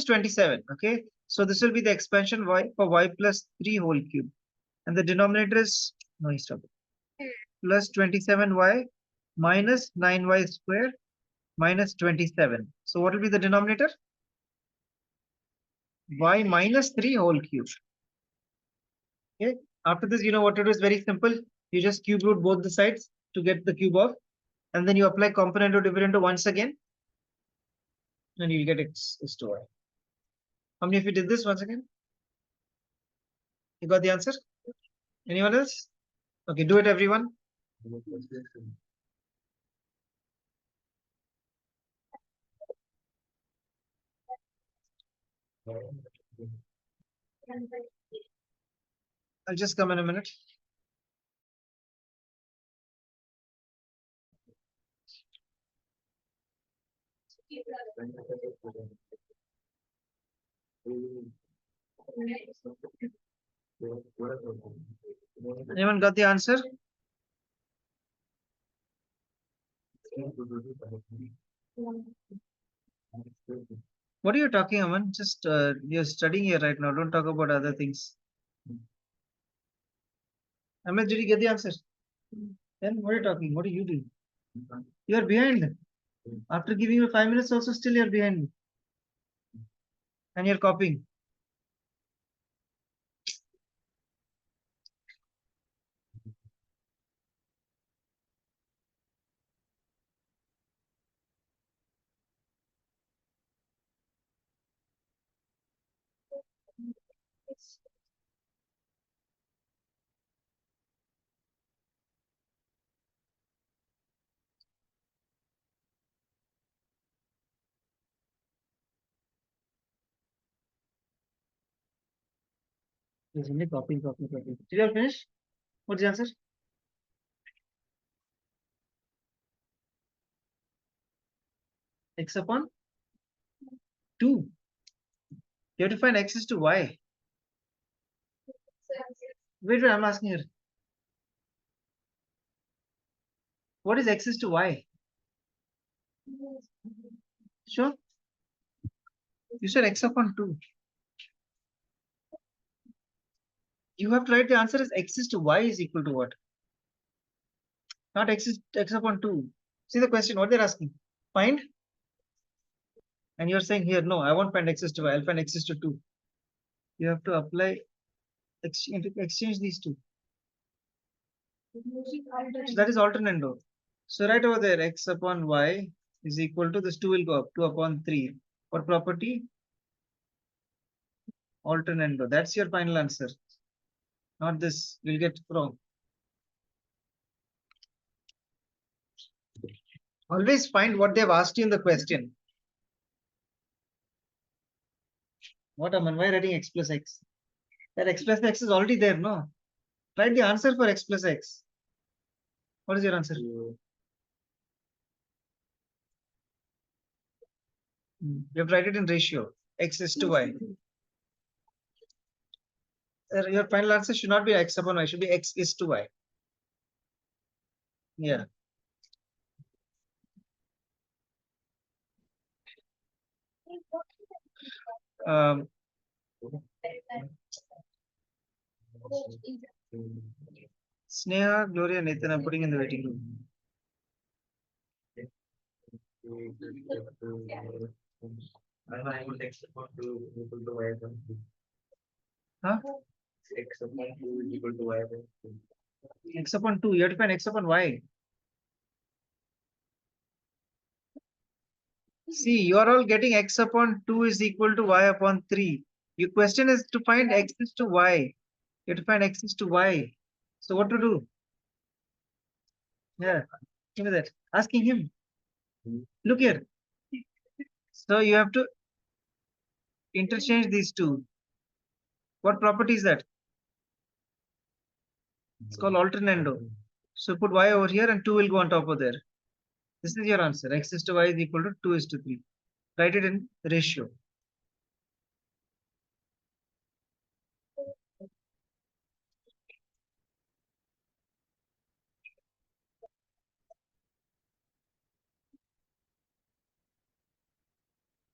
[SPEAKER 2] 27. Okay, so this will be the expansion y for y plus 3 whole cube, and the denominator is no, stop it, plus 27y minus 9y square minus 27. So what will be the denominator? Y minus 3 whole cube. Okay, after this, you know what to do is very simple. You just cube root both the sides to get the cube off, and then you apply component or dividend once again, and you'll get x is to y. How many of you did this once again? You got the answer? Anyone else? Okay, do it, everyone. I'll just come in a minute. Anyone got the answer? What are you talking, Aman? Just you're studying here right now. Don't talk about other things. Aman, did you get the answer? Then what are you talking? What are you doing? You are behind. After giving you 5 minutes, also still you're behind. And you're copying. There's only copying, copying, copying. Did you all finish? What's the answer? X upon 2. You have to find x is to y. Wait, I'm asking here. What is x is to y? Sure. You said x upon 2. You have to write the answer as x is to y is equal to what? Not x upon 2. See the question, what they're asking. Find. And you're saying here, no, I won't find x is to y. I'll find x is to 2. You have to apply, exchange these two. So that is alternando. So right over there, x upon y is equal to this 2 will go up, 2 upon 3. What property? Alternando. That's your final answer. Not this. You'll get wrong. Always find what they've asked you in the question. What am I writing x plus x? That x plus x is already there, no? Write the answer for x plus x. What is your answer? You have to write it in ratio. X is to y. Your final answer should not be x upon y, should be x is to y. Yeah. Sneha, Gloria, Nathan, I'm putting in the waiting room. Huh? X upon 2 is equal to y. X upon 2, you have to find x upon y. See, you are all getting x upon 2 is equal to y upon 3. Your question is to find x is to y. You have to find x is to y. So what to do? Yeah, give me that. Asking him. Look here. So you have to interchange these two. What property is that? It's called alternando. So put y over here and 2 will go on top of there. This is your answer. X is to y is equal to 2 is to 3. Write it in ratio.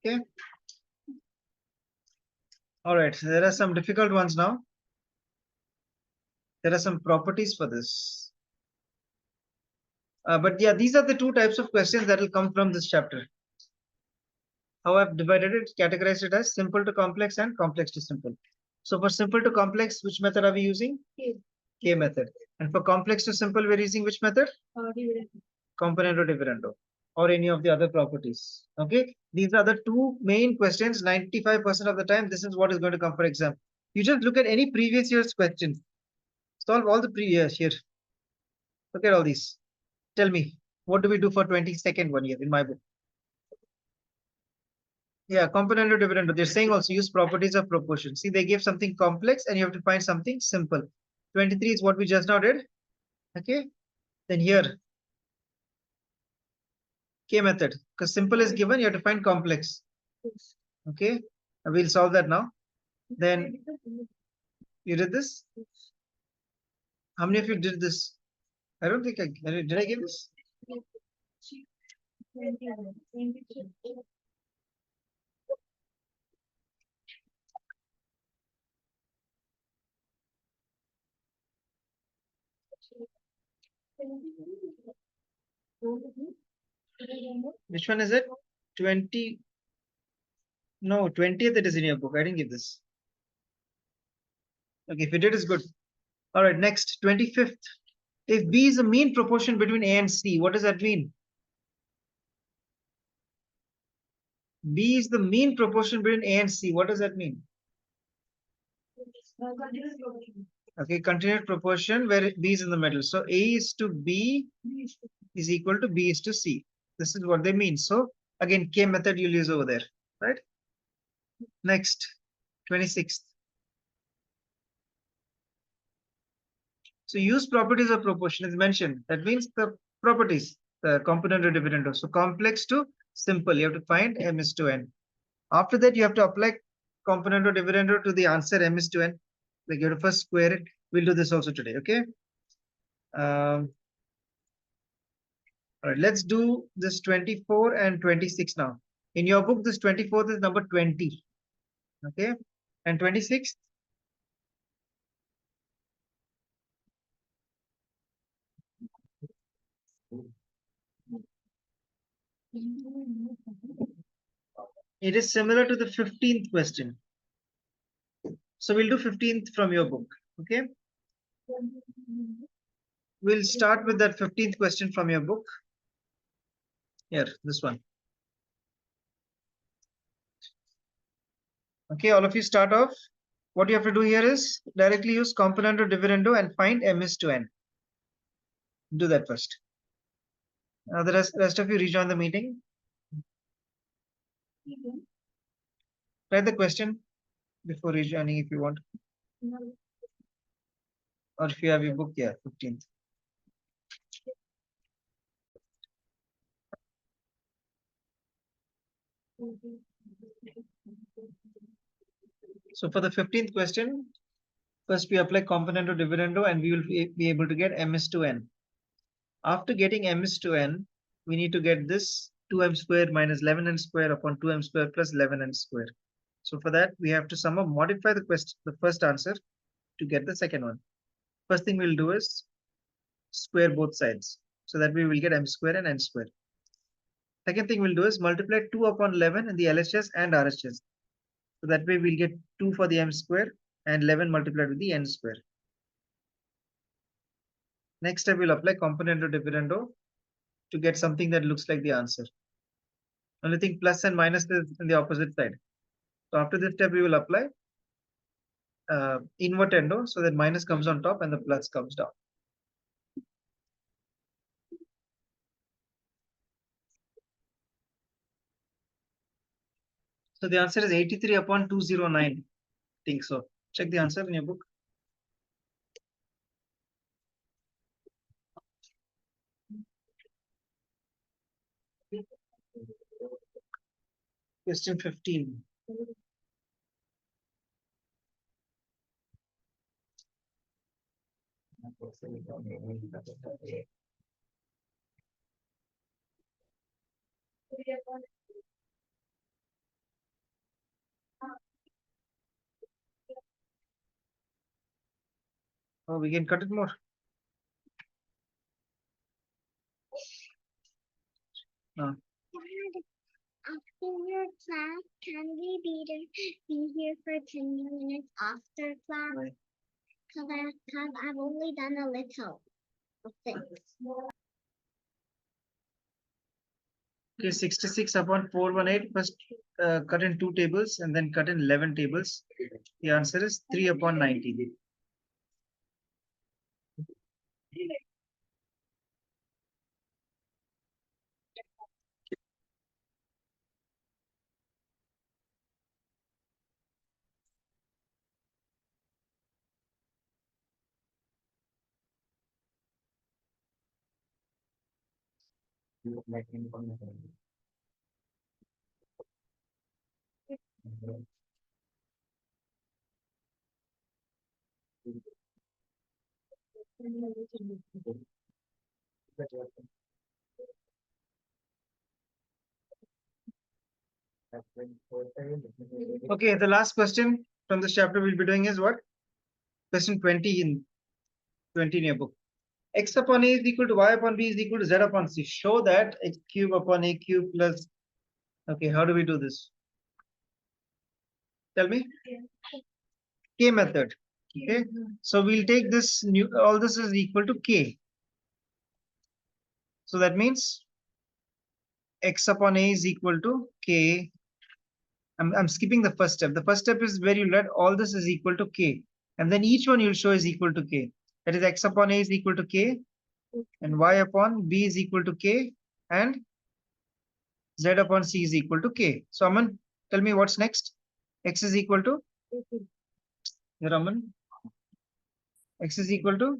[SPEAKER 2] Okay. All right. So there are some difficult ones now. There are some properties for this. But yeah, these are the two types of questions that will come from this chapter. How I've divided it, categorized it as simple to complex and complex to simple. So for simple to complex, which method are we using? K method. And for complex to simple, we're using which method? Componendo dividendo, or any of the other properties. Okay, these are the two main questions. 95% of the time, this is what is going to come for exam. You just look at any previous year's question. Solve all the previous here. Look at all these. Tell me, what do we do for 22nd one year in my book? Yeah, componendo dividendo. They're saying also use properties of proportion. See, they give something complex and you have to find something simple. 23 is what we just now did. Okay, then here K method, because simple is given, you have to find complex. Okay, we'll solve that now. Then you did this. How many of you did this? I don't think did I give this?
[SPEAKER 1] 22.
[SPEAKER 2] Which one is it? 20. No, 20th it is in your book. I didn't give this. Okay, if you did, it's good. All right, next, 25th. If B is a mean proportion between A and C, what does that mean? B is the mean proportion between A and C. What does that mean? Okay, continued proportion where B is in the middle. So A is to B is equal to B is to C. This is what they mean. So again, K method you'll use over there, right? Next, 26th. So use properties of proportion is mentioned. That means the properties, the component or dividend. So complex to simple, you have to find M is to N. After that, you have to apply component or dividend to the answer M is to N. Like you have to first square it. We'll do this also today, okay? All right, let's do this 24 and 26 now. In your book, this 24th is number 20, okay? And 26th? It is similar to the 15th question. So we'll do 15th from your book, okay? We'll start with that 15th question from your book. Here, this one. Okay, all of you start off. What you have to do here is directly use component or dividendo and find M is to N. Do that first. Now the rest of you rejoin the meeting. Write the question before rejoining if you want. Or if you have your book, yeah, 15th. So for the 15th question, first we apply component or dividendo and we will be able to get M is to N. After getting M is to N, we need to get this 2m squared minus 11n squared upon 2m squared plus 11n squared. So for that, we have to somehow modify the first answer to get the second one. First thing we'll do is square both sides. So that we will get m squared and n squared. Second thing we'll do is multiply 2 upon 11 in the LHS and RHS. So that way we'll get 2 for the m square and 11 multiplied with the n square. Next step, we'll apply component or dividendo to get something that looks like the answer. Only thing plus and minus is in the opposite side. So after this step, we will apply invertendo so that minus comes on top and the plus comes down. So the answer is 83 upon 209. I think so. Check the answer in your book. Question 15. Oh, we can cut it more. No.
[SPEAKER 6] After your class, can we be here for 10 minutes after class?
[SPEAKER 2] Right.
[SPEAKER 6] Because I've only done a little of things.
[SPEAKER 2] Okay, 66 upon 418. First cut in 2 tables and then cut in 11 tables. The answer is 3 upon 90. Okay, the last question from this chapter we'll be doing is what? Question 20 in your book. X upon A is equal to Y upon B is equal to Z upon C. Show that X cube upon A cube plus. Okay, how do we do this? Tell me. K method. Okay, so we'll take this new, all this is equal to K. So that means X upon A is equal to K. I'm skipping the first step. The first step is where you let all this is equal to K. And then each one you'll show is equal to K. That is X upon A is equal to K. And Y upon B is equal to K. And Z upon C is equal to K. So Aman, tell me what's next. X is equal to? Here Aman. X is equal to?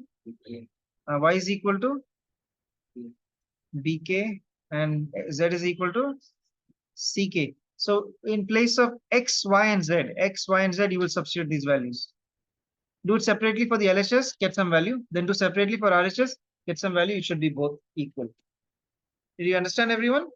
[SPEAKER 2] Y is equal to? BK. And Z is equal to? CK. So in place of X, Y, and Z, you will substitute these values. Do it separately for the LHS, get some value. Then do separately for RHS, get some value. It should be both equal. Did you understand, everyone?